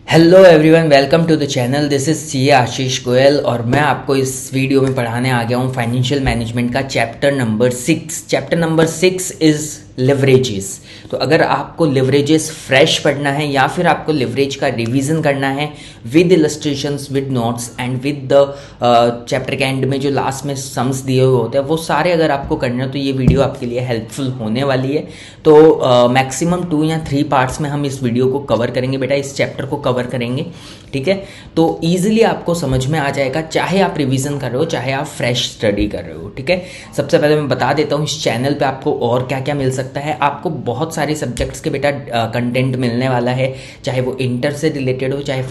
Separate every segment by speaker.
Speaker 1: Hello everyone, welcome to the channel. This is C Ashish Goyal और मैं आपको इस वीडियो में पढ़ाने आ गया हूँ फाइनेंशियल मैनेजमेंट का chapter number 6। Chapter number 6 is leverages. तो अगर आपको लिवरेजेस फ्रेश पढ़ना है या फिर आपको लिवरेज का रिवीजन करना है with illustrations, with notes and with the chapter के एंड में जो लास्ट में सम्स दिए हुए होते हैं वो सारे अगर आपको करने हो तो ये वीडियो आपके लिए हेल्पफुल होने वाली है। तो मैक्सिमम 2 या 3 पार्ट्स में हम इस वीडियो को कवर करेंगे बेटा, इस चैप्टर को कवर करेंगे। ठीक है, तो ईजिली आपको समझ में आ जाएगा, चाहे आप रिवीजन कर रहे हो चाहे आप फ्रेश स्टडी कर रहे हो। ठीक है, सबसे पहले मैं बता देता हूँ इस चैनल पे आपको और क्या क्या मिल सकता है। आपको बहुत सारे सब्जेक्ट्स के बेटा कंटेंट मिलने वाला है, चाहे वो इंटर से रिलेटेड हो, चाहे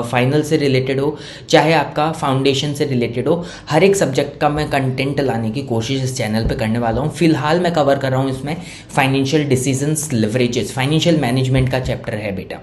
Speaker 1: फाइनल से रिलेटेड हो, चाहे आपका फाउंडेशन से रिलेटेड हो। हर एक सब्जेक्ट का मैं कंटेंट लाने की कोशिश इस चैनल पे करने वाला हूँ। फिलहाल मैं कवर कर रहा हूँ इसमें financial decisions, leverages, financial management का चैप्टर है बेटा।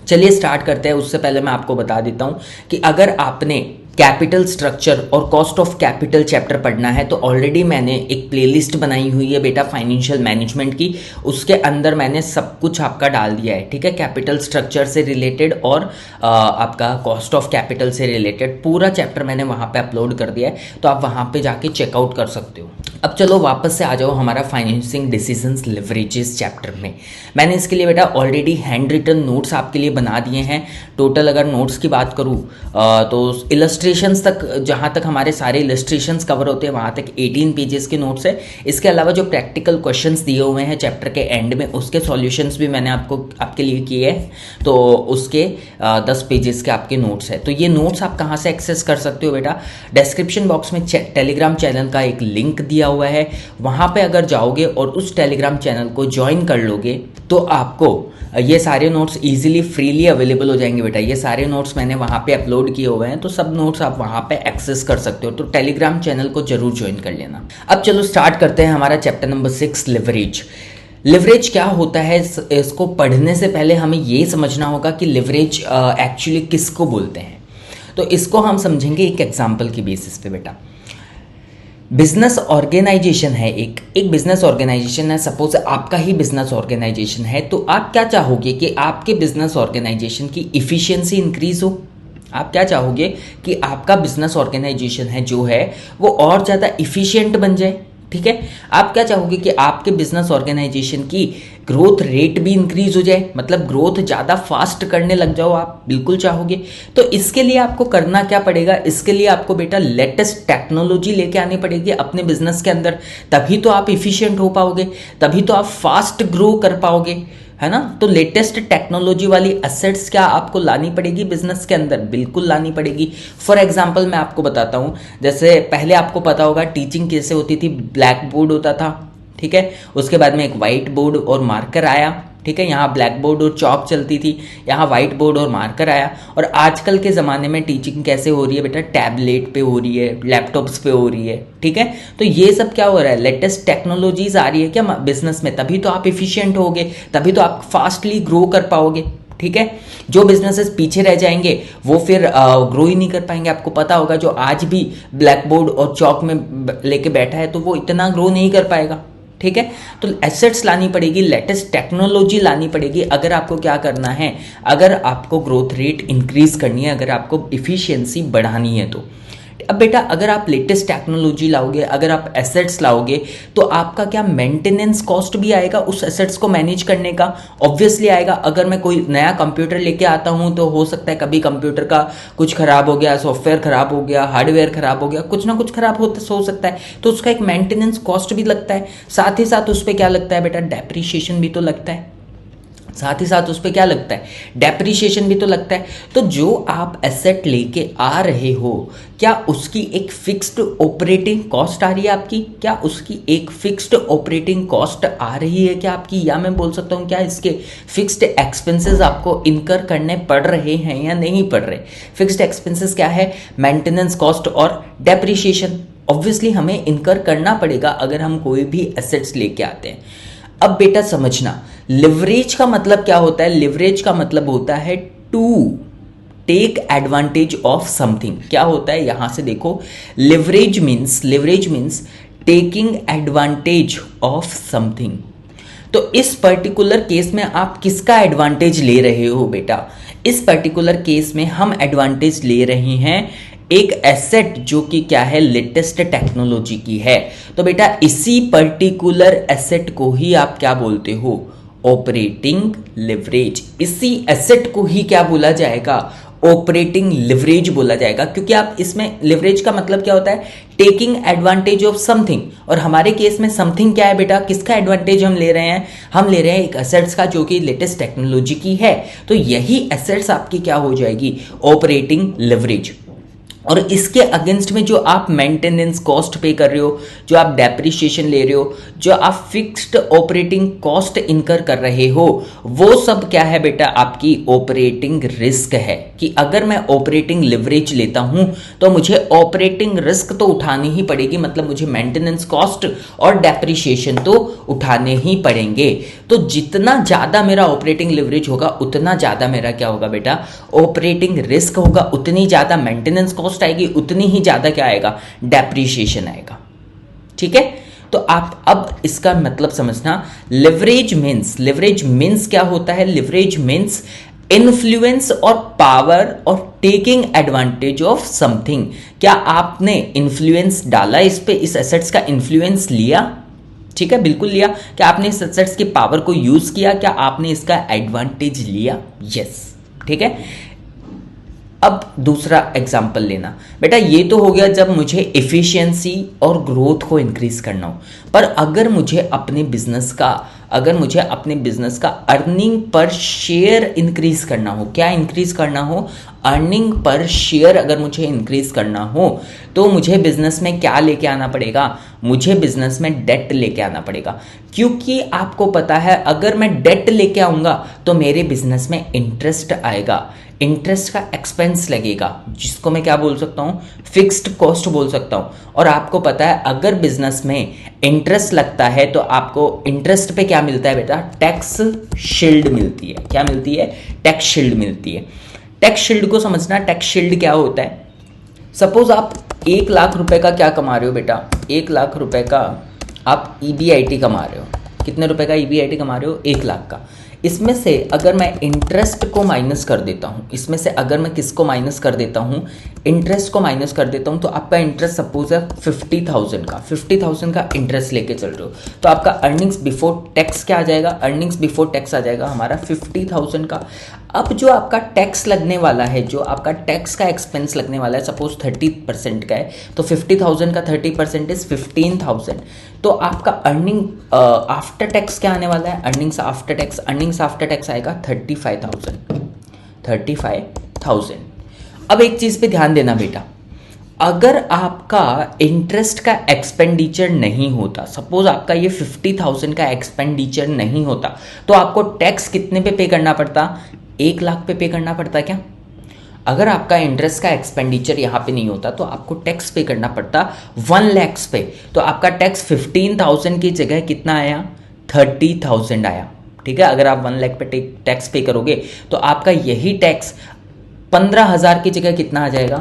Speaker 1: चलिए स्टार्ट करते हैं। उससे पहले मैं आपको बता देता हूं कि अगर आपने कैपिटल स्ट्रक्चर और कॉस्ट ऑफ कैपिटल चैप्टर पढ़ना है तो ऑलरेडी मैंने एक प्लेलिस्ट बनाई हुई है बेटा फाइनेंशियल मैनेजमेंट की। उसके अंदर मैंने सब कुछ आपका डाल दिया है। ठीक है, कैपिटल स्ट्रक्चर से रिलेटेड और आपका कॉस्ट ऑफ कैपिटल से रिलेटेड पूरा चैप्टर मैंने वहाँ पे अपलोड कर दिया है, तो आप वहाँ पे जाके चेकआउट कर सकते हो। अब चलो वापस से आ जाओ हमारा फाइनेंसिंग डिसीजंस लिवरेजेस चैप्टर में। मैंने इसके लिए बेटा ऑलरेडी हैंड रिटन नोट्स आपके लिए बना दिए हैं। टोटल अगर नोट्स की बात करूँ तो इलस्ट्रेशंस तक, जहाँ तक हमारे सारे इलस्ट्रेशंस कवर होते हैं वहाँ तक 18 पेजेस के नोट्स है। इसके अलावा जो प्रैक्टिकल क्वेश्चंस दिए हुए हैं चैप्टर के एंड में उसके सॉल्यूशंस भी मैंने आपके लिए किए हैं, तो उसके 10 पेजेस के आपके नोट्स है। तो ये नोट्स आप कहाँ से एक्सेस कर सकते हो बेटा? डिस्क्रिप्शन बॉक्स में टेलीग्राम चैनल का एक लिंक दिया हुआ है, वहाँ पे अगर जाओगे और उस टेलीग्राम चैनल को ज्वाइन कर लोगे तो आपको ये सारे नोट्स इजीली फ्रीली अवेलेबल हो जाएंगे बेटा। ये सारे नोट्स मैंने वहाँ पे अपलोड किए हुए हैं, तो सब नोट्स आप वहाँ पे एक्सेस कर सकते हो। तो टेलीग्राम चैनल को जरूर ज्वाइन कर लेना। अब चलो स्टार्ट करते हैं हमारा चैप्टर नंबर 6, लिवरेज। लिवरेज क्या होता है, इसको पढ़ने से पहले हमें ये समझना होगा कि लिवरेज एक्चुअली किसको बोलते हैं। तो इसको हम समझेंगे एक एग्जाम्पल की बेसिस पे बेटा। बिजनेस ऑर्गेनाइजेशन है, एक बिजनेस ऑर्गेनाइजेशन है। सपोज आपका ही बिजनेस ऑर्गेनाइजेशन है, तो आप क्या चाहोगे कि आपके बिजनेस ऑर्गेनाइजेशन की इफिशियंसी इंक्रीज हो। आप क्या चाहोगे कि आपका बिजनेस ऑर्गेनाइजेशन है जो है वो और ज़्यादा इफिशियंट बन जाए। ठीक है, आप क्या चाहोगे कि आपके बिजनेस ऑर्गेनाइजेशन की ग्रोथ रेट भी इंक्रीज हो जाए, मतलब ग्रोथ ज़्यादा फास्ट करने लग जाओ, आप बिल्कुल चाहोगे। तो इसके लिए आपको करना क्या पड़ेगा? इसके लिए आपको बेटा लेटेस्ट टेक्नोलॉजी लेके आनी पड़ेगी अपने बिजनेस के अंदर, तभी तो आप इफिशियंट हो पाओगे, तभी तो आप फास्ट ग्रो कर पाओगे, है ना। तो लेटेस्ट टेक्नोलॉजी वाली एसेट्स क्या आपको लानी पड़ेगी बिजनेस के अंदर? बिल्कुल लानी पड़ेगी। फॉर एग्जांपल मैं आपको बताता हूँ, जैसे पहले आपको पता होगा टीचिंग कैसे होती थी, ब्लैक बोर्ड होता था। ठीक है, उसके बाद में एक वाइट बोर्ड और मार्कर आया। ठीक है, यहाँ ब्लैक बोर्ड और चॉक चलती थी, यहाँ व्हाइट बोर्ड और मार्कर आया। और आजकल के ज़माने में टीचिंग कैसे हो रही है बेटा? टैबलेट पे हो रही है, लैपटॉप्स पे हो रही है। ठीक है, तो ये सब क्या हो रहा है? लेटेस्ट टेक्नोलॉजीज आ रही है क्या बिजनेस में, तभी तो आप इफिशियंट होगे, तभी तो आप फास्टली ग्रो कर पाओगे। ठीक है, जो बिजनेसेस पीछे रह जाएंगे वो फिर ग्रो ही नहीं कर पाएंगे। आपको पता होगा जो आज भी ब्लैक बोर्ड और चॉक में लेके बैठा है तो वो इतना ग्रो नहीं कर पाएगा। ठीक है, तो एसेट्स लानी पड़ेगी, लेटेस्ट टेक्नोलॉजी लानी पड़ेगी अगर आपको क्या करना है, अगर आपको ग्रोथ रेट इंक्रीज करनी है, अगर आपको इफिशियंसी बढ़ानी है। तो अब बेटा अगर आप लेटेस्ट टेक्नोलॉजी लाओगे, अगर आप एसेट्स लाओगे, तो आपका क्या मेंटेनेंस कॉस्ट भी आएगा उस एसेट्स को मैनेज करने का, ऑब्वियसली आएगा। अगर मैं कोई नया कंप्यूटर लेके आता हूं तो हो सकता है कभी कंप्यूटर का कुछ खराब हो गया, सॉफ्टवेयर खराब हो गया, हार्डवेयर खराब हो गया, कुछ ना कुछ खराब हो सकता है, तो उसका एक मेंटेनेंस कॉस्ट भी लगता है। साथ ही साथ उस पर क्या लगता है बेटा? डेप्रिसिएशन भी तो लगता है। साथ ही साथ उस पर क्या लगता है? डेप्रिसिएशन भी तो लगता है। तो जो आप एसेट लेके आ रहे हो, क्या उसकी एक फिक्स्ड ऑपरेटिंग कॉस्ट आ रही है आपकी? क्या उसकी एक फिक्स्ड ऑपरेटिंग कॉस्ट आ रही है क्या आपकी? या मैं बोल सकता हूँ क्या इसके फिक्स्ड एक्सपेंसेस आपको इनकर करने पड़ रहे हैं या नहीं पड़ रहे? फिक्स्ड एक्सपेंसेस क्या है? मेंटेनेंस कॉस्ट और डेप्रिसिएशन ऑब्वियसली हमें इनकर करना पड़ेगा अगर हम कोई भी एसेट्स लेके आते हैं। अब बेटा समझना, लिवरेज का मतलब क्या होता है? लिवरेज का मतलब होता है to take advantage of something. क्या होता है यहां से देखो, leverage means taking advantage of something. तो इस पर्टिकुलर केस में आप किसका एडवांटेज ले रहे हो बेटा? इस पर्टिकुलर केस में हम एडवांटेज ले रहे हैं एक एसेट जो कि क्या है, लेटेस्ट टेक्नोलॉजी की है। तो बेटा इसी पर्टिकुलर एसेट को ही आप क्या बोलते हो, ऑपरेटिंग लिवरेज। इसी एसेट को ही क्या बोला जाएगा, ऑपरेटिंग लिवरेज बोला जाएगा, क्योंकि आप इसमें लिवरेज का मतलब क्या होता है, टेकिंग एडवांटेज ऑफ समथिंग। और हमारे केस में समथिंग क्या है बेटा, किसका एडवांटेज हम ले रहे हैं, हम ले रहे हैं एक एसेट्स का जो कि लेटेस्ट टेक्नोलॉजी की है। तो यही एसेट्स आपकी क्या हो जाएगी, ऑपरेटिंग लिवरेज। और इसके अगेंस्ट में जो आप मेंटेनेंस कॉस्ट पे कर रहे हो, जो आप डेप्रिसिएशन ले रहे हो, जो आप फिक्स्ड ऑपरेटिंग कॉस्ट इनकर कर रहे हो, वो सब क्या है बेटा, आपकी ऑपरेटिंग रिस्क है। कि अगर मैं ऑपरेटिंग लिवरेज लेता हूं तो मुझे ऑपरेटिंग रिस्क तो उठानी ही पड़ेगी, मतलब मुझे मेंटेनेंस कॉस्ट और डेप्रिसिएशन तो उठाने ही पड़ेंगे। तो जितना ज्यादा मेरा ऑपरेटिंग लिवरेज होगा उतना ज्यादा मेरा क्या होगा बेटा, ऑपरेटिंग रिस्क होगा, उतनी ज्यादा मेंटेनेंस कॉस्ट आएगी, उतनी ही ज्यादा क्या आएगा, डेप्रिसिएशन आएगा। ठीक है, तो आप अब इसका मतलब समझना, लिवरेज मीन्स क्या होता है, लिवरेज मीन्स इन्फ्लुएंस और पावर और टेकिंग एडवांटेज ऑफ समथिंग। क्या आपने इन्फ्लुएंस डाला इस पे, इस एसेट्स का इन्फ्लुएंस लिया, ठीक है, बिल्कुल लिया। क्या आपने इस एसेट्स की पावर को यूज किया, क्या आपने इसका एडवांटेज लिया, यस, ठीक है। अब दूसरा एग्जाम्पल लेना बेटा, ये तो हो गया जब मुझे एफिशिएंसी और ग्रोथ को इंक्रीज करना हो। पर अगर मुझे अपने बिजनेस का अर्निंग पर शेयर इंक्रीज करना हो, क्या इंक्रीज करना हो, अर्निंग पर शेयर अगर मुझे इंक्रीज करना हो, तो मुझे बिजनेस में क्या लेके आना पड़ेगा, मुझे बिजनेस में डेट लेके आना पड़ेगा। क्योंकि आपको पता है अगर मैं डेट लेके आऊंगा तो मेरे बिजनेस में इंटरेस्ट आएगा, इंटरेस्ट का एक्सपेंस लगेगा, जिसको मैं क्या बोल सकता हूँ, फिक्स्ड कॉस्ट बोल सकता हूँ। और आपको पता है अगर बिजनेस में इंटरेस्ट लगता है तो आपको इंटरेस्ट पे क्या मिलता है बेटा, टैक्स शील्ड मिलती है। क्या मिलती है, टैक्स शील्ड मिलती है। टैक्स शील्ड को समझना, टैक्स शील्ड क्या होता है, सपोज आप 1 लाख रुपए का क्या कमा रहे हो बेटा, 1 लाख रुपए का आप EBIT कमा रहे हो। कितने रुपए का EBIT कमा रहे हो, 1 लाख का। इसमें से अगर मैं इंटरेस्ट को माइनस कर देता हूँ, इसमें से अगर मैं किसको माइनस कर देता हूँ, इंटरेस्ट को माइनस कर देता हूँ, तो आपका इंटरेस्ट सपोज है 50,000 का इंटरेस्ट लेके चल रहे हो, तो आपका अर्निंग्स बिफोर टैक्स क्या आ जाएगा, अर्निंग्स बिफोर टैक्स आ जाएगा हमारा 50,000 का। अब जो आपका टैक्स लगने वाला है, जो आपका टैक्स का एक्सपेंस लगने वाला है, सपोज 30% का है, तो 50,000 का 30% इज 15,000। तो आपका अर्निंग आफ्टर टैक्स क्या आने वाला है, अर्निंग्स आफ्टर टैक्स आएगा 35,000। अब एक चीज पे ध्यान देना बेटा, अगर आपका इंटरेस्ट का एक्सपेंडिचर नहीं होता, सपोज आपका ये 50,000 का एक्सपेंडिचर नहीं होता, तो आपको टैक्स कितने पे करना पड़ता, 1 लाख पे करना पड़ता क्या। अगर आपका इंटरेस्ट का एक्सपेंडिचर यहाँ पे नहीं होता तो आपको टैक्स पे करना पड़ता 1 लाख पे। तो आपका टैक्स 15,000 की जगह कितना आया, 30,000 आया। ठीक है, अगर आप 1 लाख पे टैक्स पे करोगे तो आपका यही टैक्स 15,000 की जगह कितना आ जाएगा,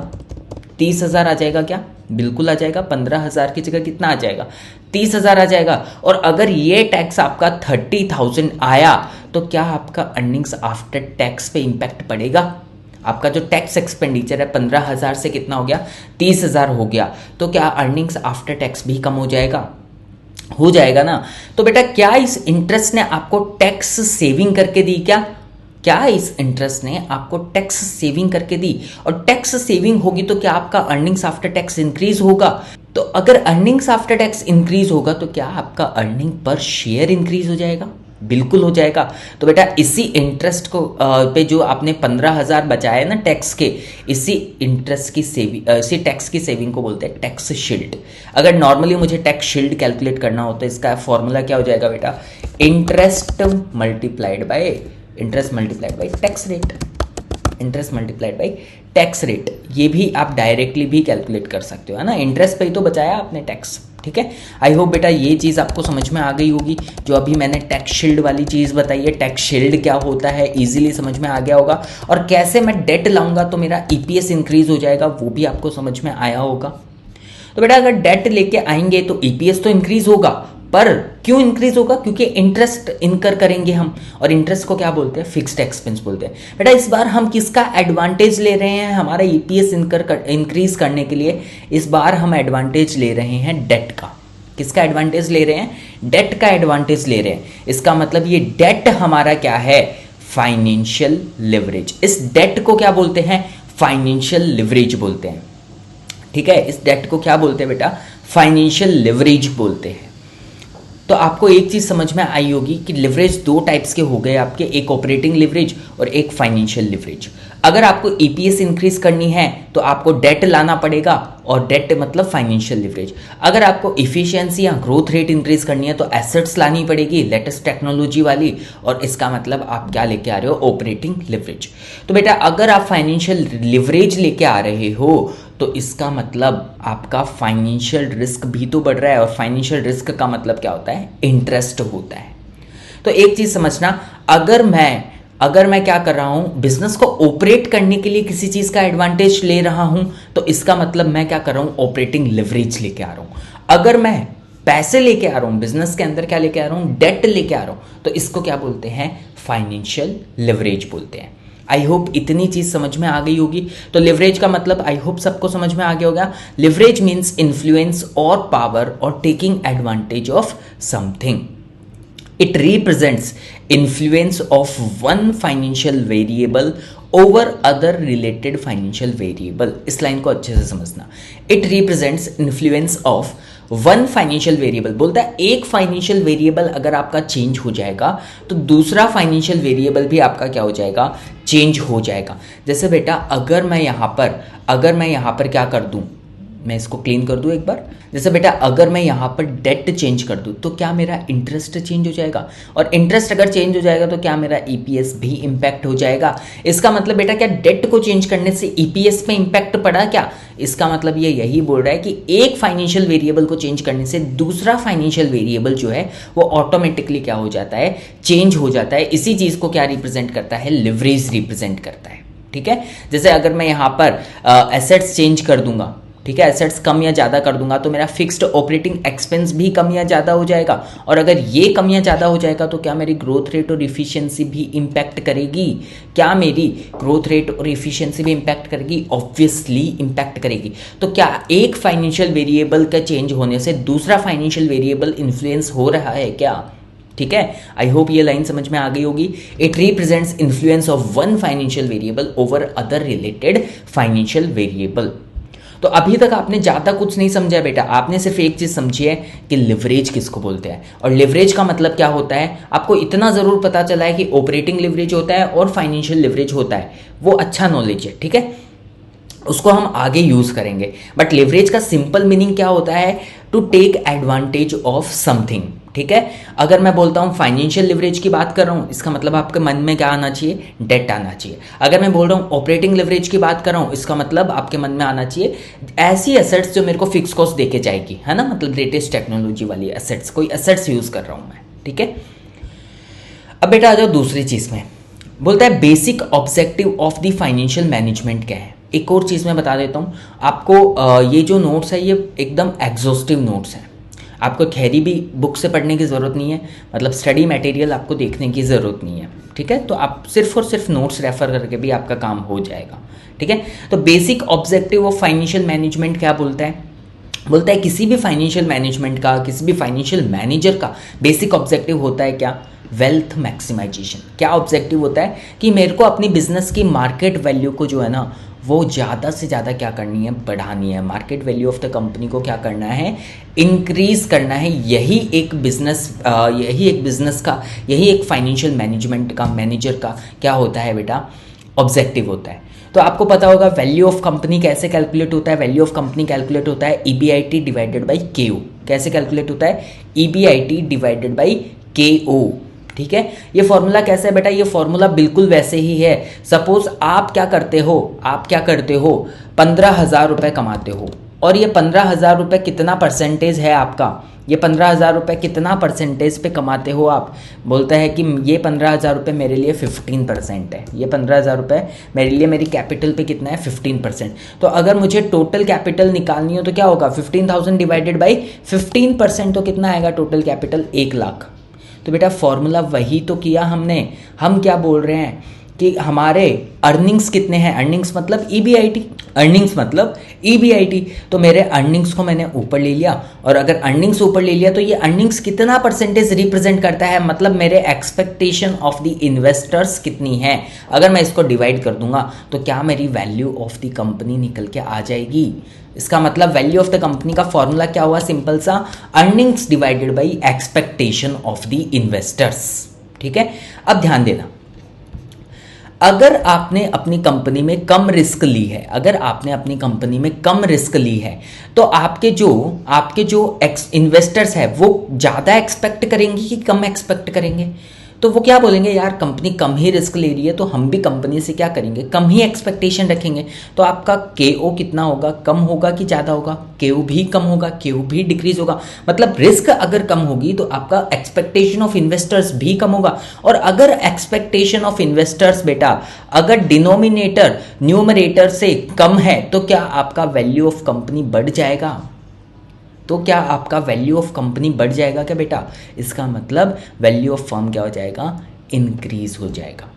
Speaker 1: 30,000 आ जाएगा। क्या, बिल्कुल आ जाएगा। 15,000 की जगह कितना आ जाएगा, 30,000 आ जाएगा। और अगर ये टैक्स आपका 30,000 आया तो क्या आपका अर्निंग्स आफ्टर टैक्स पे इंपैक्ट पड़ेगा। आपका जो टैक्स एक्सपेंडिचर है 15,000 से कितना हो गया, 30,000 हो गया, तो क्या अर्निंग्स आफ्टर टैक्स भी कम हो जाएगा, हो जाएगा ना। तो बेटा क्या इस इंटरेस्ट ने आपको टैक्स सेविंग करके दी, क्या इस इंटरेस्ट ने आपको टैक्स सेविंग करके दी। और टैक्स सेविंग होगी तो क्या आपका अर्निंग्स आफ्टर टैक्स इंक्रीज होगा। तो अगर अर्निंग्स आफ्टर टैक्स इंक्रीज होगा तो क्या आपका अर्निंग पर शेयर इंक्रीज हो जाएगा, बिल्कुल हो जाएगा। तो बेटा इसी इंटरेस्ट को पे जो आपने 15,000 बचाए ना टैक्स के, इसी इंटरेस्ट की सेविंग, इसी टैक्स की सेविंग को बोलते हैं टैक्स शील्ड। अगर नॉर्मली मुझे टैक्स शील्ड कैलकुलेट करना हो तो इसका फॉर्मूला क्या हो जाएगा बेटा, interest multiplied by tax rate, interest multiplied by tax rate. ये भी आप डायरेक्टली भी कैलकुलेट कर सकते हो, है ना, इंटरेस्ट पे ही तो बचाया आपने टैक्स। ठीक है, आई होप बेटा ये चीज़ आपको समझ में आ गई होगी। जो अभी मैंने टैक्स शील्ड वाली चीज़ बताई है, टैक्स शील्ड क्या होता है, इजीली समझ में आ गया होगा। और कैसे मैं डेट लाऊंगा तो मेरा EPS इंक्रीज हो जाएगा, वो भी आपको समझ में आया होगा। तो बेटा अगर डेट लेके आएंगे तो EPS तो इंक्रीज होगा, पर क्यों इंक्रीज होगा? क्योंकि इंटरेस्ट इनकर करेंगे हम, और इंटरेस्ट को क्या बोलते हैं? फिक्स्ड एक्सपेंस बोलते हैं। बेटा इस बार हम किसका एडवांटेज ले रहे हैं हमारा ईपीएस इंक्रीज करने के लिए? इस बार हम एडवांटेज ले रहे हैं डेट का। किसका एडवांटेज ले रहे हैं? डेट का एडवांटेज ले रहे हैं। इसका मतलब ये डेट हमारा क्या है? Financial leverage. इस डेट को क्या बोलते हैं? फाइनेंशियल लिवरेज बोलते हैं। ठीक है, इस डेट को क्या बोलते हैं बेटा? फाइनेंशियल लिवरेज बोलते हैं। तो आपको एक चीज समझ में आई होगी कि लिवरेज दो टाइप्स के हो गए आपके, एक ऑपरेटिंग लिवरेज और एक फाइनेंशियल लिवरेज। अगर आपको ईपीएस इंक्रीज करनी है तो आपको डेट लाना पड़ेगा, और डेट मतलब फाइनेंशियल लिवरेज। अगर आपको इफिशिएंसी या ग्रोथ रेट इंक्रीज करनी है तो एसेट्स लानी पड़ेगी लेटेस्ट टेक्नोलॉजी वाली, और इसका मतलब आप क्या लेके आ रहे हो? Operating leverage. तो बेटा अगर आप फाइनेंशियल लिवरेज लेके आ रहे हो तो इसका मतलब आपका फाइनेंशियल रिस्क भी तो बढ़ रहा है, और फाइनेंशियल रिस्क का मतलब क्या होता है? इंटरेस्ट होता है। तो एक चीज समझना, अगर मैं क्या कर रहा हूं? बिजनेस को ऑपरेट करने के लिए किसी चीज का एडवांटेज ले रहा हूं, तो इसका मतलब मैं क्या कर रहा हूं? ऑपरेटिंग लिवरेज लेके आ रहा हूं। अगर मैं पैसे लेके आ रहा हूं बिजनेस के अंदर, क्या लेके आ रहा हूं? डेट लेके आ रहा हूं, तो इसको क्या बोलते हैं? फाइनेंशियल लिवरेज बोलते हैं। आई होप इतनी चीज समझ में आ गई होगी। तो लिवरेज का मतलब आई होप सबको समझ में आ गया होगा। लिवरेज मीन्स इन्फ्लुएंस और पावर और taking advantage of something. It represents influence of one financial variable over other related financial variable. इस लाइन को अच्छे से समझना। It represents influence of one financial variable, बोलता है एक फाइनेंशियल वेरिएबल अगर आपका चेंज हो जाएगा तो दूसरा फाइनेंशियल वेरिएबल भी आपका क्या हो जाएगा? चेंज हो जाएगा। जैसे बेटा अगर मैं यहाँ पर क्या कर दूँ, मैं इसको क्लीन कर दूं एक बार। जैसे बेटा अगर मैं यहाँ पर डेट चेंज कर दूं तो क्या मेरा इंटरेस्ट चेंज हो जाएगा? और इंटरेस्ट अगर चेंज हो जाएगा तो क्या मेरा ईपीएस भी इंपैक्ट हो जाएगा? इसका मतलब बेटा क्या डेट को चेंज करने से ईपीएस पे इंपैक्ट पड़ा क्या? इसका मतलब ये यही बोल रहा है कि एक फाइनेंशियल वेरिएबल को चेंज करने से दूसरा फाइनेंशियल वेरिएबल जो है वो ऑटोमेटिकली क्या हो जाता है? चेंज हो जाता है। इसी चीज को क्या रिप्रेजेंट करता है? लिवरेज रिप्रेजेंट करता है। ठीक है, जैसे अगर मैं यहाँ पर एसेट्स चेंज कर दूंगा, ठीक है, एसेट्स कम या ज़्यादा कर दूंगा तो मेरा फिक्स्ड ऑपरेटिंग एक्सपेंस भी कम या ज़्यादा हो जाएगा, और अगर ये कम या ज़्यादा हो जाएगा तो क्या मेरी ग्रोथ रेट और इफिशिएंसी भी इंपैक्ट करेगी? क्या मेरी ग्रोथ रेट और इफिशिएंसी भी इंपैक्ट करेगी? ऑब्वियसली इंपैक्ट करेगी। तो क्या एक फाइनेंशियल वेरिएबल का चेंज होने से दूसरा फाइनेंशियल वेरिएबल इन्फ्लुएंस हो रहा है क्या? ठीक है, आई होप ये लाइन समझ में आ गई होगी। It represents influence of one financial variable over other related financial variable. तो अभी तक आपने ज़्यादा कुछ नहीं समझा बेटा, आपने सिर्फ एक चीज़ समझी है कि लिवरेज किसको बोलते हैं और लिवरेज का मतलब क्या होता है। आपको इतना ज़रूर पता चला है कि ऑपरेटिंग लिवरेज होता है और फाइनेंशियल लिवरेज होता है, वो अच्छा नॉलेज है। ठीक है, उसको हम आगे यूज़ करेंगे। बट लिवरेज का सिंपल मीनिंग क्या होता है? To take advantage of something. ठीक है, अगर मैं बोलता हूँ फाइनेंशियल लिवरेज की बात कर रहा हूँ, इसका मतलब आपके मन में क्या आना चाहिए? डेट आना चाहिए। अगर मैं बोल रहा हूँ ऑपरेटिंग लिवरेज की बात कर रहा हूँ, इसका मतलब आपके मन में आना चाहिए ऐसी एसेट्स जो मेरे को फिक्स कॉस्ट देके जाएगी, है ना, मतलब लेटेस्ट टेक्नोलॉजी वाली एसेट्स, कोई एसेट्स यूज कर रहा हूँ मैं। ठीक है, अब बेटा आ जाओ दूसरी चीज में। बोलता है basic objective of the financial management क्या है। एक और चीज़ मैं बता देता हूँ आपको, ये जो नोट्स है ये एकदम एग्जॉस्टिव नोट्स हैं, आपको खैरी भी बुक से पढ़ने की ज़रूरत नहीं है, मतलब स्टडी मटेरियल आपको देखने की ज़रूरत नहीं है। ठीक है, तो आप सिर्फ और सिर्फ नोट्स रेफर करके भी आपका काम हो जाएगा। ठीक है, तो basic objective of financial management क्या बोलता है? बोलता है किसी भी फाइनेंशियल मैनेजमेंट का, किसी भी फाइनेंशियल मैनेजर का बेसिक ऑब्जेक्टिव होता है क्या? Wealth maximisation. क्या ऑब्जेक्टिव होता है कि मेरे को अपनी बिजनेस की मार्केट वैल्यू को जो है ना वो ज़्यादा से ज़्यादा क्या करनी है? बढ़ानी है। Market value of the company को क्या करना है? इंक्रीज करना है। यही एक बिजनेस का, यही एक फाइनेंशियल मैनेजमेंट का, मैनेजर का क्या होता है बेटा? ऑब्जेक्टिव होता है। तो आपको पता होगा वैल्यू ऑफ कंपनी कैसे कैलकुलेट होता है? वैल्यू ऑफ कंपनी कैलकुलेट होता है EBIT डिवाइडेड बाई KO। कैसे कैलकुलेट होता है? EBIT divided by KO। ठीक है, ये फॉर्मूला कैसा है बेटा? ये फॉर्मूला बिल्कुल वैसे ही है। सपोज आप क्या करते हो 15,000 रुपए कमाते हो और ये 15,000 रुपये कितना परसेंटेज है आपका, ये 15,000 रुपये कितना परसेंटेज पे कमाते हो आप? बोलता है कि ये 15,000 रुपये मेरे लिए 15% है, ये 15,000 रुपये मेरे लिए मेरी कैपिटल पे कितना है 15%। तो अगर मुझे टोटल कैपिटल निकालनी हो तो क्या होगा, 15,000 डिवाइडेड बाई 15%, तो कितना आएगा टोटल कैपिटल, 1 लाख। तो बेटा फॉर्मूला वही तो किया हमने। हम क्या बोल रहे हैं कि हमारे अर्निंग्स कितने हैं, अर्निंग्स मतलब EBIT, अर्निंग्स मतलब EBIT। तो मेरे अर्निंग्स को मैंने ऊपर ले लिया, और अगर अर्निंग्स ऊपर ले लिया तो ये अर्निंग्स कितना परसेंटेज रिप्रेजेंट करता है, मतलब मेरे एक्सपेक्टेशन ऑफ द इन्वेस्टर्स कितनी है। अगर मैं इसको डिवाइड कर दूंगा तो क्या मेरी वैल्यू ऑफ द कंपनी निकल के आ जाएगी। इसका मतलब वैल्यू ऑफ द कंपनी का फॉर्मूला क्या हुआ, सिंपल सा, earnings divided by expectation of the investors. ठीक है, अब ध्यान देना, अगर आपने अपनी कंपनी में कम रिस्क ली है, अगर आपने अपनी कंपनी में कम रिस्क ली है, तो आपके जो इन्वेस्टर्स है वो ज़्यादा एक्सपेक्ट करेंगे कि कम एक्सपेक्ट करेंगे। तो वो क्या बोलेंगे, यार कंपनी कम ही रिस्क ले रही है तो हम भी कंपनी से क्या करेंगे, कम ही एक्सपेक्टेशन रखेंगे। तो आपका KO कितना होगा, कम होगा कि ज़्यादा होगा, KO भी कम होगा, KO भी डिक्रीज होगा। मतलब रिस्क अगर कम होगी तो आपका एक्सपेक्टेशन ऑफ इन्वेस्टर्स भी कम होगा। और अगर एक्सपेक्टेशन ऑफ इन्वेस्टर्स बेटा अगर डिनोमिनेटर न्यूमरेटर से कम है तो क्या आपका वैल्यू ऑफ कंपनी बढ़ जाएगा, तो क्या आपका वैल्यू ऑफ कंपनी बढ़ जाएगा क्या बेटा। इसका मतलब वैल्यू ऑफ फर्म क्या हो जाएगा, इंक्रीज हो जाएगा।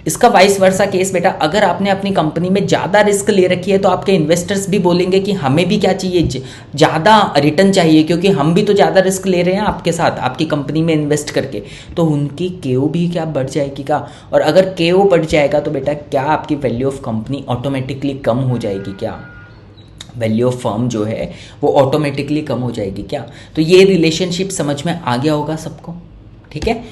Speaker 1: इसका वाइस वर्सा केस बेटा, अगर आपने अपनी कंपनी में ज़्यादा रिस्क ले रखी है तो आपके इन्वेस्टर्स भी बोलेंगे कि हमें भी क्या चाहिए, ज़्यादा रिटर्न चाहिए, क्योंकि हम भी तो ज़्यादा रिस्क ले रहे हैं आपके साथ, आपकी कंपनी में इन्वेस्ट करके। तो उनकी KO भी क्या बढ़ जाएगी क्या। और अगर KO बढ़ जाएगा तो बेटा क्या आपकी वैल्यू ऑफ कंपनी ऑटोमेटिकली कम हो जाएगी क्या, वैल्यू ऑफ फर्म जो है वो ऑटोमेटिकली कम हो जाएगी क्या। तो ये रिलेशनशिप समझ में आ गया होगा सबको, ठीक है।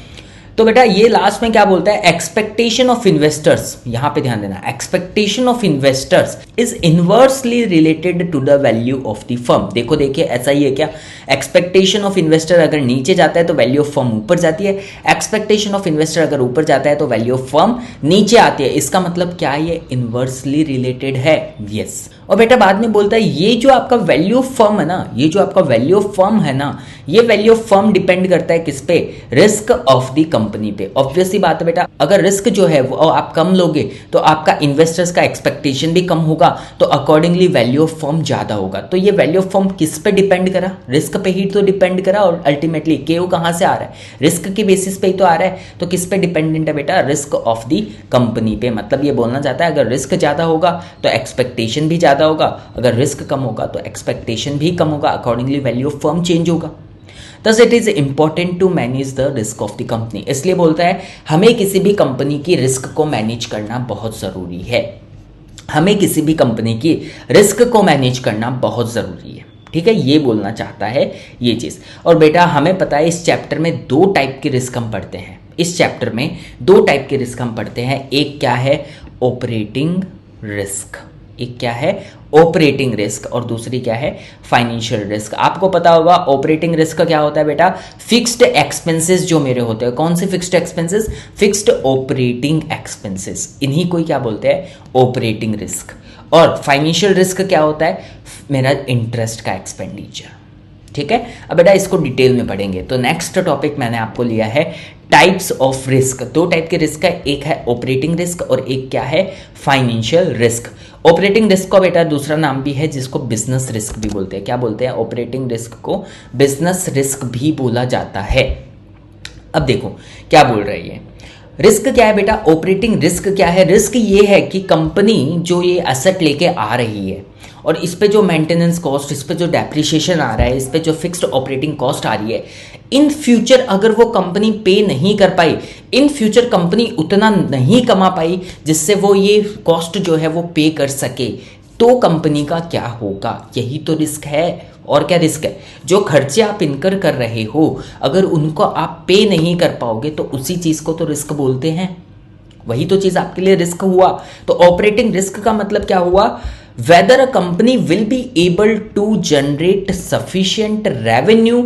Speaker 1: तो बेटा ये लास्ट में क्या बोलता है, एक्सपेक्टेशन ऑफ इन्वेस्टर्स, यहां पे ध्यान देना, expectation of investors is inversely related to the value of the firm. देखो देखिए ऐसा ही है क्या, एक्सपेक्टेशन ऑफ इन्वेस्टर अगर नीचे जाता है तो वैल्यू ऑफ फर्म ऊपर जाती है, एक्सपेक्टेशन ऑफ इन्वेस्टर अगर ऊपर जाता है तो वैल्यू ऑफ फर्म नीचे आती है। इसका मतलब क्या, ये इनवर्सली रिलेटेड है, यस। और बेटा बाद में बोलता है ये जो आपका वैल्यू ऑफ फर्म है ना, ये जो आपका वैल्यू ऑफ फर्म है ना, ये वैल्यू ऑफ फर्म डिपेंड करता है किस पे, रिस्क ऑफ द कंपनी पे। ऑब्वियसली बात है बेटा, अगर रिस्क जो है वो आप कम लोगे तो आपका इन्वेस्टर्स का एक्सपेक्टेशन भी कम होगा, तो अकॉर्डिंगली वैल्यू ऑफ फर्म ज्यादा होगा। तो ये वैल्यू ऑफ फर्म किस पे डिपेंड करा, रिस्क पे ही तो डिपेंड करा। और अल्टीमेटली KO कहां से आ रहा है, रिस्क के बेसिस पे ही तो आ रहा है। तो किस पे डिपेंडेंट है बेटा, रिस्क ऑफ द कंपनी पे। मतलब ये बोलना चाहता है अगर रिस्क ज्यादा होगा तो एक्सपेक्टेशन भी ज्यादा होगा, अगर रिस्क कम होगा तो एक्सपेक्टेशन भी कम होगा, accordingly value of firm change होगा। Thus it is important to manage the risk of the company। इसलिए बोलता है हमें किसी भी कंपनी की रिस्क को मैनेज करना बहुत जरूरी है, हमें किसी भी कंपनी की रिस्क को मैनेज करना बहुत जरूरी है, ठीक है। ये बोलना चाहता है ये चीज। और बेटा हमें पता है इस चैप्टर में 2 टाइप की रिस्क हम पढ़ते हैं, इस चैप्टर में 2 टाइप के रिस्क हम पढ़ते हैं। एक क्या है, ऑपरेटिंग रिस्क, एक क्या है ऑपरेटिंग रिस्क, और दूसरी क्या है फाइनेंशियल रिस्क। आपको पता होगा ऑपरेटिंग रिस्क क्या होता है बेटा, फिक्स्ड एक्सपेंसेस जो मेरे होते हैं। कौन से fixed expenses, fixed operating expenses, इन्हीं को क्या बोलते हैं ऑपरेटिंग रिस्क। और फाइनेंशियल रिस्क क्या होता है, मेरा इंटरेस्ट का एक्सपेंडिचर, ठीक है। अब बेटा इसको डिटेल में पढ़ेंगे। तो नेक्स्ट टॉपिक मैंने आपको लिया है टाइप्स ऑफ रिस्क। 2 टाइप के रिस्क है, एक है ऑपरेटिंग रिस्क और एक क्या है फाइनेंशियल रिस्क। ऑपरेटिंग रिस्क का बेटा दूसरा नाम भी है जिसको बिजनेस रिस्क भी बोलते हैं। क्या बोलते हैं, ऑपरेटिंग रिस्क को बिजनेस रिस्क भी बोला जाता है। अब देखो क्या बोल रही है, रिस्क क्या है बेटा, ऑपरेटिंग रिस्क क्या है, रिस्क ये है कि कंपनी जो ये एसेट लेके आ रही है और इस पे जो मेंटेनेंस कॉस्ट, इस पे जो डेप्रिसिएशन आ रहा है, इस पे जो फिक्स्ड ऑपरेटिंग कॉस्ट आ रही है, इन फ्यूचर अगर वो कंपनी पे नहीं कर पाई, इन फ्यूचर कंपनी उतना नहीं कमा पाई जिससे वो ये कॉस्ट जो है वो पे कर सके, तो कंपनी का क्या होगा, यही तो रिस्क है। और क्या रिस्क है, जो खर्चे आप इनकर कर रहे हो अगर उनको आप पे नहीं कर पाओगे तो उसी चीज को तो रिस्क बोलते हैं, वही तो चीज आपके लिए रिस्क हुआ। तो ऑपरेटिंग रिस्क का मतलब क्या हुआ, whether a company will be able to generate sufficient revenue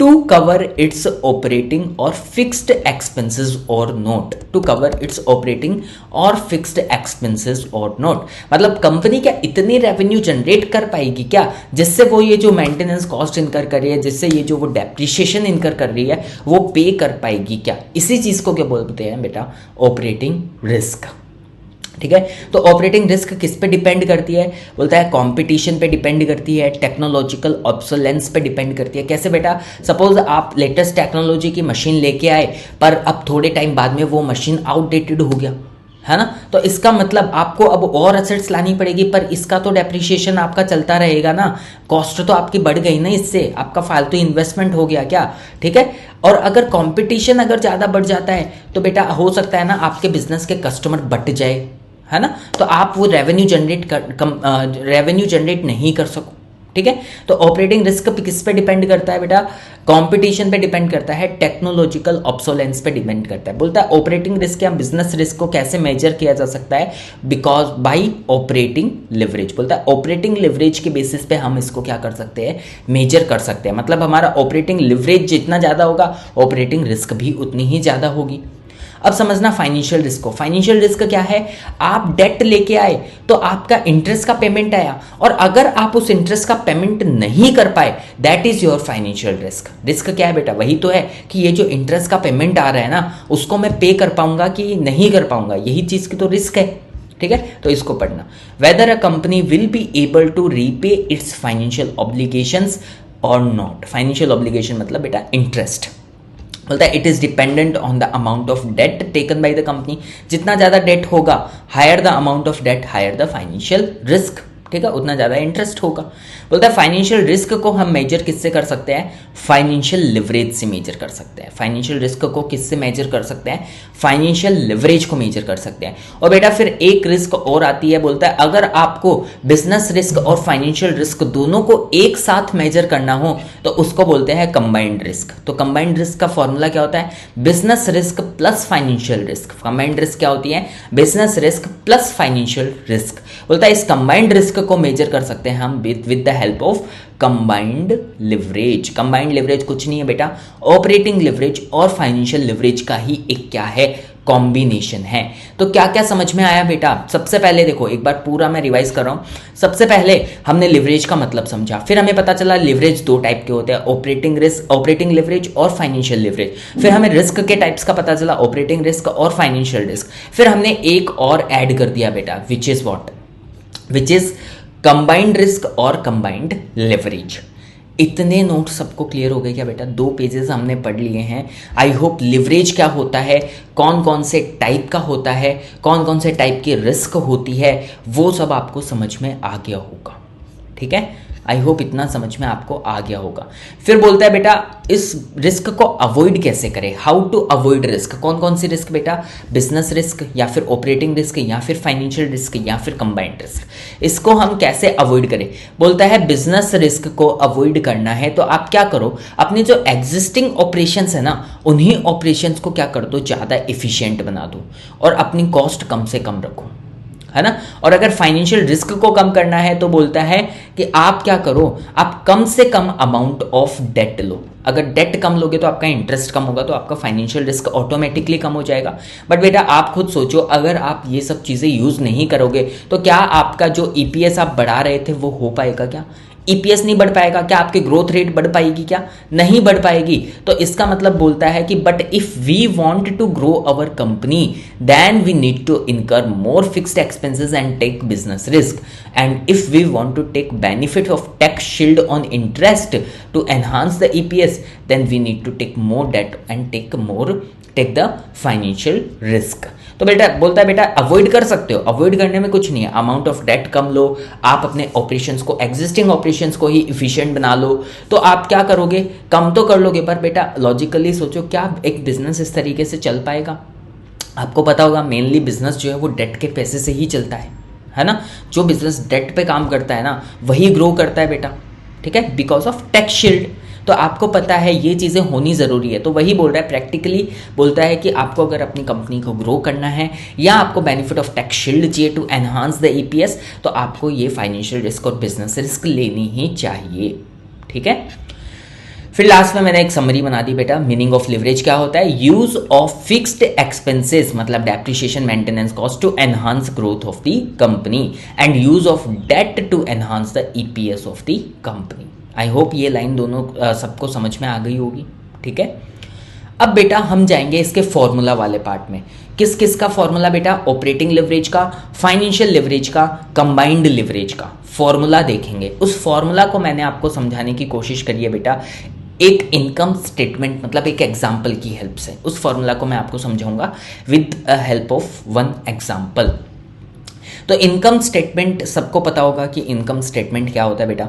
Speaker 1: to cover its operating और फिक्स्ड एक्सपेंसेस और not, to cover its operating और फिक्स्ड एक्सपेंसेस और नोट, मतलब कंपनी क्या इतनी रेवेन्यू जनरेट कर पाएगी क्या जिससे वो ये जो मेंटेनेंस कॉस्ट इनकर कर रही है, जिससे ये जो वो डेप्रिशिएशन इनकर कर रही है वो पे कर पाएगी क्या। इसी चीज को क्या बोलते हैं बेटा, ऑपरेटिंग रिस्क। ठीक है, तो ऑपरेटिंग रिस्क किस पे डिपेंड करती है, बोलता है कंपटीशन पे डिपेंड करती है, टेक्नोलॉजिकल ऑब्सोलेंस पे डिपेंड करती है। कैसे बेटा, सपोज आप लेटेस्ट टेक्नोलॉजी की मशीन लेके आए पर अब थोड़े टाइम बाद में वो मशीन आउटडेटेड हो गया, है ना, तो इसका मतलब आपको अब और असेट्स लानी पड़ेगी, पर इसका तो डेप्रिशिएशन आपका चलता रहेगा ना, कॉस्ट तो आपकी बढ़ गई ना, इससे आपका फालतू इन्वेस्टमेंट हो गया क्या। ठीक है, और अगर कंपटीशन अगर ज़्यादा बढ़ जाता है तो बेटा हो सकता है ना आपके बिजनेस के कस्टमर बढ़ जाए, है ना, तो आप वो रेवेन्यू जनरेट नहीं कर सको। ठीक है, तो ऑपरेटिंग रिस्क किस पे डिपेंड करता है बेटा, कंपटीशन पे डिपेंड करता है, टेक्नोलॉजिकल ऑब्सोलेंस पे डिपेंड करता है। बोलता है ऑपरेटिंग रिस्क या बिजनेस रिस्क को कैसे मेजर किया जा सकता है, बिकॉज बाई ऑपरेटिंग लिवरेज। बोलता है ऑपरेटिंग लिवरेज के बेसिस पे हम इसको क्या कर सकते हैं, मेजर कर सकते हैं। मतलब हमारा ऑपरेटिंग लिवरेज जितना ज़्यादा होगा ऑपरेटिंग रिस्क भी उतनी ही ज़्यादा होगी। अब समझना फाइनेंशियल रिस्क को। फाइनेंशियल रिस्क क्या है, आप डेट लेके आए तो आपका इंटरेस्ट का पेमेंट आया, और अगर आप उस इंटरेस्ट का पेमेंट नहीं कर पाए, that is your financial risk. Risk क्या है बेटा, वही तो है कि ये जो इंटरेस्ट का पेमेंट आ रहा है ना, उसको मैं पे कर पाऊंगा कि नहीं कर पाऊंगा, यही चीज की तो रिस्क है। ठीक है, तो इसको पढ़ना। Whether a company will be able to repay its financial obligations और नॉट। फाइनेंशियल ऑब्लिगेशन मतलब बेटा इंटरेस्ट। बोलता है it is dependent on the amount of debt taken by the company. जितना ज्यादा डेट होगा, higher the amount of debt, higher the financial risk. ठीक है, उतना ज्यादा इंटरेस्ट होगा। बोलता है फाइनेंशियल रिस्क को हम मेजर किससे कर सकते हैं, फाइनेंशियल लिवरेज से मेजर कर सकते हैं। फाइनेंशियल रिस्क को किससे मेजर कर सकते हैं, फाइनेंशियल लिवरेज को मेजर कर सकते हैं। और बेटा फिर एक रिस्क और आती है, बोलता है अगर आपको बिजनेस रिस्क और फाइनेंशियल रिस्क दोनों को एक साथ मेजर करना हो तो उसको बोलते हैं कंबाइंड रिस्क। तो कंबाइंड रिस्क का फॉर्मूला क्या होता है, business risk plus financial risk. Combined risk क्या होती है, business risk plus financial risk. बोलता है इस कंबाइंड रिस्क को मेजर कर सकते हैं हम with the help of combined leverage. Combined leverage कुछ नहीं है बेटा, ऑपरेटिंग लिवरेज और फाइनेंशियल लिवरेज का ही एक क्या है, कॉम्बिनेशन है। तो क्या क्या समझ में आया बेटा, सबसे पहले देखो एक बार पूरा मैं रिवाइज कर रहा हूं। सबसे पहले हमने लिवरेज का मतलब समझा, फिर हमें पता चला लिवरेज दो टाइप के होते हैं, ऑपरेटिंग रिस्क, ऑपरेटिंग लिवरेज और फाइनेंशियल लिवरेज। फिर हमें रिस्क के टाइप्स का पता चला, ऑपरेटिंग रिस्क और फाइनेंशियल रिस्क। फिर हमने एक और ऐड कर दिया बेटा, which is what, which is combined risk और कंबाइंड लिवरेज। इतने नोट सबको क्लियर हो गए क्या बेटा, 2 पेजेस हमने पढ़ लिए हैं। आई होप लिवरेज क्या होता है, कौन कौन से टाइप का होता है, कौन कौन से टाइप की रिस्क होती है, वो सब आपको समझ में आ गया होगा। ठीक है, आई होप इतना समझ में आपको आ गया होगा। फिर बोलता है बेटा इस रिस्क को अवॉइड कैसे करें, हाउ टू अवॉइड रिस्क। कौन कौन सी रिस्क बेटा, बिजनेस रिस्क या फिर ऑपरेटिंग रिस्क या फिर फाइनेंशियल रिस्क या फिर कंबाइंड रिस्क। इसको हम कैसे अवॉइड करें, बोलता है बिजनेस रिस्क को अवॉइड करना है तो आप क्या करो, अपने जो एग्जिस्टिंग ऑपरेशंस है ना, उन्हीं ऑपरेशंस को क्या कर दो, ज़्यादा एफिशिएंट बना दो और अपनी कॉस्ट कम से कम रखो, है ना। और अगर फाइनेंशियल रिस्क को कम करना है तो बोलता है कि आप क्या करो, आप कम से कम अमाउंट ऑफ डेट लो। अगर डेट कम लोगे तो आपका इंटरेस्ट कम होगा, तो आपका फाइनेंशियल रिस्क ऑटोमेटिकली कम हो जाएगा। बट बेटा आप खुद सोचो, अगर आप ये सब चीज़ें यूज़ नहीं करोगे तो क्या आपका जो ईपीएस आप बढ़ा रहे थे वो हो पाएगा क्या, ईपीएस नहीं बढ़ पाएगा क्या, आपकी ग्रोथ रेट बढ़ पाएगी क्या, नहीं बढ़ पाएगी। तो इसका मतलब बोलता है कि but if we want to grow our company then we need to incur more fixed expenses and take business risk, and if we want to take benefit of tax shield on interest to enhance the EPS, then we need to take more debt and take the financial risk. तो बेटा बोलता है बेटा avoid कर सकते हो, avoid करने में कुछ नहीं है, अमाउंट ऑफ डेट कम लो, आप अपने ऑपरेशंस को, एग्जिस्टिंग ऑपरेशंस को ही इफिशिएंट बना लो, तो आप क्या करोगे, कम तो कर लोगे। पर बेटा लॉजिकली सोचो, क्या एक बिजनेस इस तरीके से चल पाएगा। आपको पता होगा मेनली बिजनेस जो है वो डेट के पैसे से ही चलता है ना। जो बिजनेस डेट पे काम करता है ना वही ग्रो करता है बेटा, ठीक है, बिकॉज ऑफ टैक्स शील्ड। तो आपको पता है ये चीज़ें होनी ज़रूरी है। तो वही बोल रहा है, प्रैक्टिकली बोलता है कि आपको अगर अपनी कंपनी को ग्रो करना है या आपको बेनिफिट ऑफ टैक्स शील्ड चाहिए टू एनहांस द ईपीएस, तो आपको ये फाइनेंशियल रिस्क और बिजनेस रिस्क लेनी ही चाहिए। ठीक है, फिर लास्ट में मैंने एक समरी बना दी बेटा। मीनिंग ऑफ लिवरेज क्या होता है? यूज ऑफ फिक्स्ड एक्सपेंसेस मतलब depreciation maintenance cost to enhance growth of the company and use of debt to enhance the EPS of the company. I hope ये लाइन दोनों सबको समझ में आ गई होगी, ठीक है। अब बेटा हम जाएंगे इसके फॉर्मूला वाले पार्ट में। किस किस का फॉर्मूला बेटा? ऑपरेटिंग लिवरेज का, फाइनेंशियल लिवरेज का, कंबाइंड लिवरेज का फॉर्मूला देखेंगे। उस फॉर्मूला को मैंने आपको समझाने की कोशिश करी है बेटा एक इनकम स्टेटमेंट मतलब एक एग्जाम्पल की हेल्प से। उस फॉर्मूला को मैं आपको समझाऊंगा with help of one example. तो इनकम स्टेटमेंट सबको पता होगा कि इनकम स्टेटमेंट क्या होता है बेटा।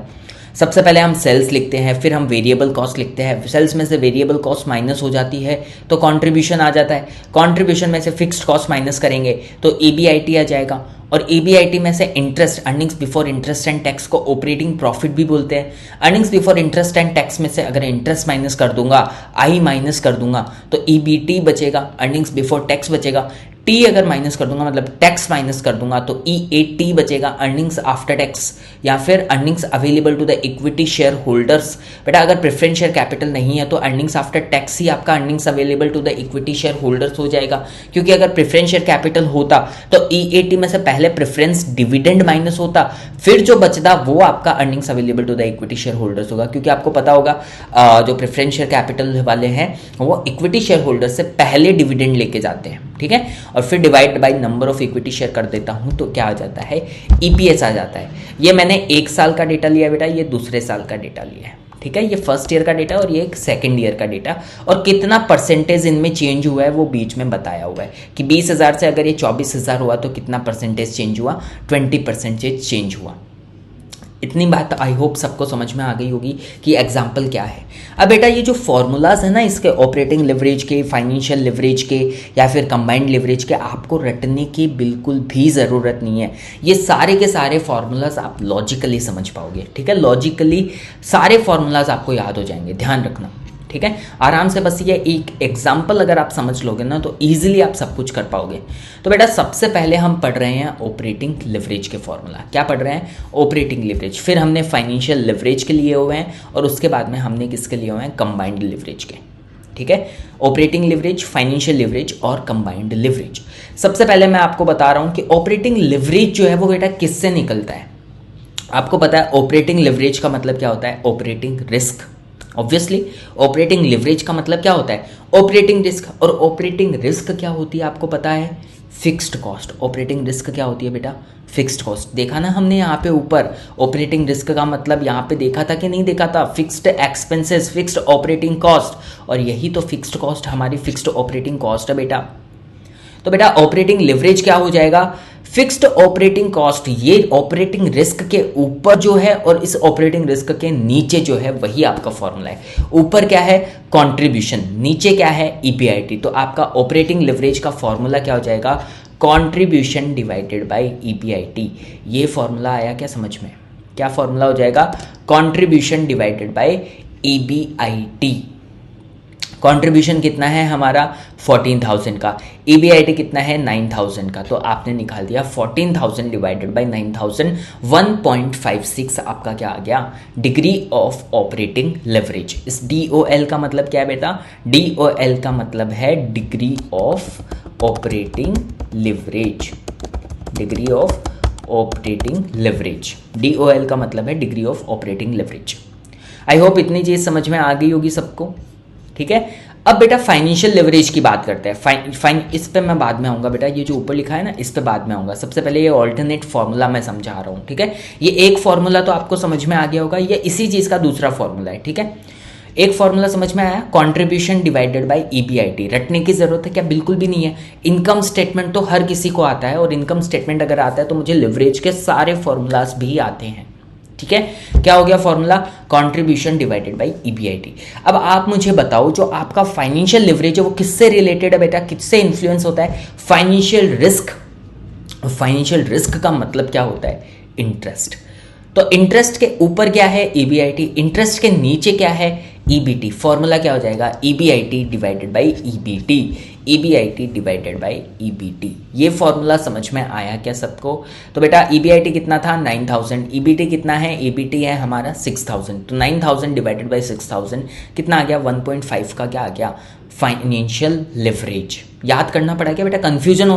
Speaker 1: सबसे पहले हम सेल्स लिखते हैं, फिर हम वेरिएबल कॉस्ट लिखते हैं। सेल्स में से वेरिएबल कॉस्ट माइनस हो जाती है तो कंट्रीब्यूशन आ जाता है। कंट्रीब्यूशन में से फिक्स्ड कॉस्ट माइनस करेंगे तो ईबीआईटी आ जाएगा, और ईबीआईटी में से interest, earnings before interest and tax को ऑपरेटिंग प्रॉफिट भी बोलते हैं। Earnings before interest and tax में से अगर इंटरेस्ट माइनस कर दूंगा, आई माइनस कर दूंगा तो ईबीटी बचेगा, अर्निंग्स बिफोर टैक्स बचेगा। टी अगर माइनस कर दूंगा मतलब टैक्स माइनस कर दूंगा तो ईएटी बचेगा, अर्निंग्स आफ्टर टैक्स, या फिर earnings available to the equity shareholders. बेटा अगर प्रेफरेंस शेयर कैपिटल नहीं है तो अर्निंग्स आफ्टर टैक्स ही आपका earnings available to the equity shareholders हो जाएगा, क्योंकि अगर प्रेफरेंस शेयर कैपिटल होता तो ईएटी में से पहले प्रेफरेंस डिविडेंड माइनस होता, फिर जो बचता वो आपका earnings available to the equity shareholders होगा। क्योंकि आपको पता होगा जो प्रेफरेंस शेयर कैपिटल वाले हैं वो इक्विटी शेयर होल्डर्स से पहले डिविडेंड लेके जाते हैं, ठीक है। और फिर divide by number of equity share कर देता हूं तो क्या आ जाता है? ईपीएस आ जाता है। ये मैंने 1 साल का डेटा लिया बेटा, ये दूसरे साल का डेटा लिया है, ठीक है। ये फर्स्ट ईयर का डेटा और ये एक सेकंड ईयर का डेटा, और कितना परसेंटेज इनमें चेंज हुआ है वो बीच में बताया हुआ है कि 20,000 से अगर ये 24,000 हुआ तो कितना परसेंटेज चेंज हुआ? 20% चेंज हुआ। इतनी बात आई होप सबको समझ में आ गई होगी कि एग्जाम्पल क्या है। अब बेटा ये जो फॉर्मूलाज है ना इसके ऑपरेटिंग लिवरेज के, फाइनेंशियल लिवरेज के या फिर कंबाइंड लिवरेज के, आपको रटने की बिल्कुल भी ज़रूरत नहीं है। ये सारे के सारे फॉर्मूलाज आप लॉजिकली समझ पाओगे, ठीक है। लॉजिकली सारे फॉर्मूलाज आपको याद हो जाएंगे, ध्यान रखना, ठीक है। आराम से बस ये एक एग्जाम्पल अगर आप समझ लोगे ना तो इजीली आप सब कुछ कर पाओगे। तो बेटा सबसे पहले हम पढ़ रहे हैं ऑपरेटिंग लिवरेज के फॉर्मूला। क्या पढ़ रहे हैं? Operating leverage. फिर हमने फाइनेंशियल लिवरेज के लिए हुए हैं और उसके बाद में हमने किसके लिए हुए हैं? कंबाइंड लिवरेज के, ठीक है। ऑपरेटिंग लिवरेज, फाइनेंशियल लिवरेज और कंबाइंड लिवरेज। सबसे पहले मैं आपको बता रहा हूं कि ऑपरेटिंग लिवरेज जो है वो बेटा किससे निकलता है। आपको पता है ऑपरेटिंग लिवरेज का मतलब क्या होता है? Operating risk. Obviously operating leverage का मतलब क्या होता है? Operating risk. और ऑपरेटिंग रिस्क क्या होती है आपको पता है? Fixed cost. ऑपरेटिंग रिस्क क्या होती है बेटा? Fixed cost. देखा ना हमने यहाँ पे ऊपर ऑपरेटिंग रिस्क का मतलब यहाँ पे देखा था कि नहीं देखा था? Fixed expenses, fixed operating cost, और यही तो फिक्स्ड कॉस्ट हमारी फिक्स्ड ऑपरेटिंग कॉस्ट है बेटा। तो बेटा ऑपरेटिंग लिवरेज क्या हो जाएगा? फिक्स्ड ऑपरेटिंग कॉस्ट, ये ऑपरेटिंग रिस्क के ऊपर जो है और इस ऑपरेटिंग रिस्क के नीचे जो है वही आपका फॉर्मूला है। ऊपर क्या है? कंट्रीब्यूशन, नीचे क्या है? ईपीआईटी। तो आपका ऑपरेटिंग लिवरेज का फॉर्मूला क्या हो जाएगा? Contribution divided bye EPIT. ये फॉर्मूला आया क्या समझ में? क्या फॉर्मूला हो जाएगा? Contribution divided by EBIT. Contribution कितना है हमारा? 14,000 का। ईबीआईटी कितना है? 9,000 का। तो आपने निकाल दिया 14,000 डिवाइडेड बाय 9,000, 1.56 आपका क्या आ गया? Degree of operating leverage. इस DOL का मतलब क्या है बेटा? DOL का मतलब है degree of operating leverage. Degree of operating leverage, DOL का मतलब है degree of operating leverage. I hope इतनी चीज समझ में आ गई होगी सबको, ठीक है। अब बेटा फाइनेंशियल लिवरेज की बात करते हैं। इस पे मैं बाद में आऊँगा बेटा, ये जो ऊपर लिखा है ना इस पे बाद में आऊँगा। सबसे पहले ये ऑल्टरनेट फॉर्मूला मैं समझा रहा हूँ, ठीक है। ये एक फॉर्मूला तो आपको समझ में आ गया होगा, ये इसी चीज़ का दूसरा फॉर्मूला है, ठीक है। एक फॉर्मूला समझ में आया, कंट्रीब्यूशन डिवाइडेड बाय ईबीआईटी। रटने की जरूरत है क्या? बिल्कुल भी नहीं है। इनकम स्टेटमेंट तो हर किसी को आता है, और इनकम स्टेटमेंट अगर आता है तो मुझे लिवरेज के सारे फॉर्मूलाज भी आते हैं, ठीक है। क्या हो गया formula? Contribution divided by EBIT. अब आप मुझे बताओ जो आपका फाइनेंशियल लिवरेज है वो किससे रिलेटेड है बेटा? किससे इन्फ्लुएंस होता है? Financial risk. फाइनेंशियल रिस्क का मतलब क्या होता है? इंटरेस्ट। तो इंटरेस्ट के ऊपर क्या है? ईबीआईटी। इंटरेस्ट के नीचे क्या है? EBT, फॉर्मूला क्या हो जाएगा, EBIT divided by EBT, EBIT divided by EBT। ये फॉर्मूला समझ में आया क्या सबको? तो बेटा EBIT कितना था 9000, EBT कितना है, EBT है हमारा 6000, तो 9000 डिवाइडेड बाई 6000 कितना आ गया, 1.5 का क्या आ गया, फाइनेंशियल लिवरेज। याद करना पड़ा क्या बेटा, कंफ्यूजन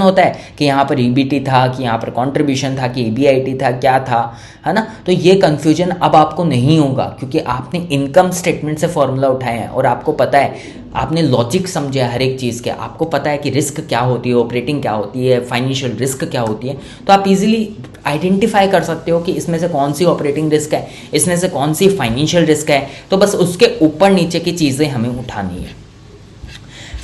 Speaker 1: होता है कि यहाँ पर EBT था कि यहाँ पर कंट्रीब्यूशन था कि EBIT था, क्या था, है ना। तो ये कंफ्यूजन अब आपको नहीं होगा क्योंकि आपने इनकम स्टेटमेंट से फॉर्मूला उठाए हैं और आपको पता है, आपने लॉजिक समझे हर एक चीज़ के, आपको पता है कि रिस्क क्या होती है, ऑपरेटिंग क्या होती है, फाइनेंशियल रिस्क क्या होती है। तो आप इजीली आइडेंटिफाई कर सकते हो कि इसमें से कौन सी ऑपरेटिंग रिस्क है, इसमें से कौन सी फाइनेंशियल रिस्क है। तो बस उसके ऊपर नीचे की चीज़ें हमें उठानी है।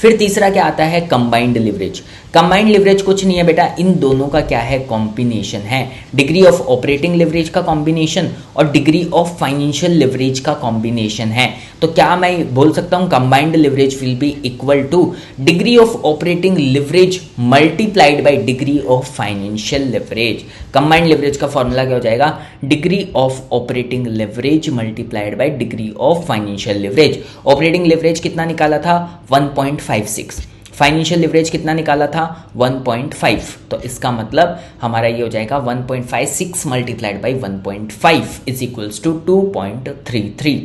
Speaker 1: फिर तीसरा क्या आता है, कंबाइंड लिवरेज। कंबाइंड लिवरेज कुछ नहीं है बेटा, इन दोनों का क्या है, कॉम्बिनेशन है। डिग्री ऑफ ऑपरेटिंग लिवरेज का कॉम्बिनेशन और डिग्री ऑफ फाइनेंशियल लिवरेज का कॉम्बिनेशन है। तो क्या मैं बोल सकता हूं, combined leverage will be equal two degree of operating leverage multiplied by degree of financial leverage. Combined leverage का फॉर्मूला क्या हो जाएगा, degree of operating leverage multiplied by degree of financial leverage. Operating leverage कितना निकाला था, 1.56, financial leverage कितना निकाला था, 1.5। तो इसका मतलब हमारा ये हो जाएगा 1.56 multiplied by 1.5 is equals to 2.33।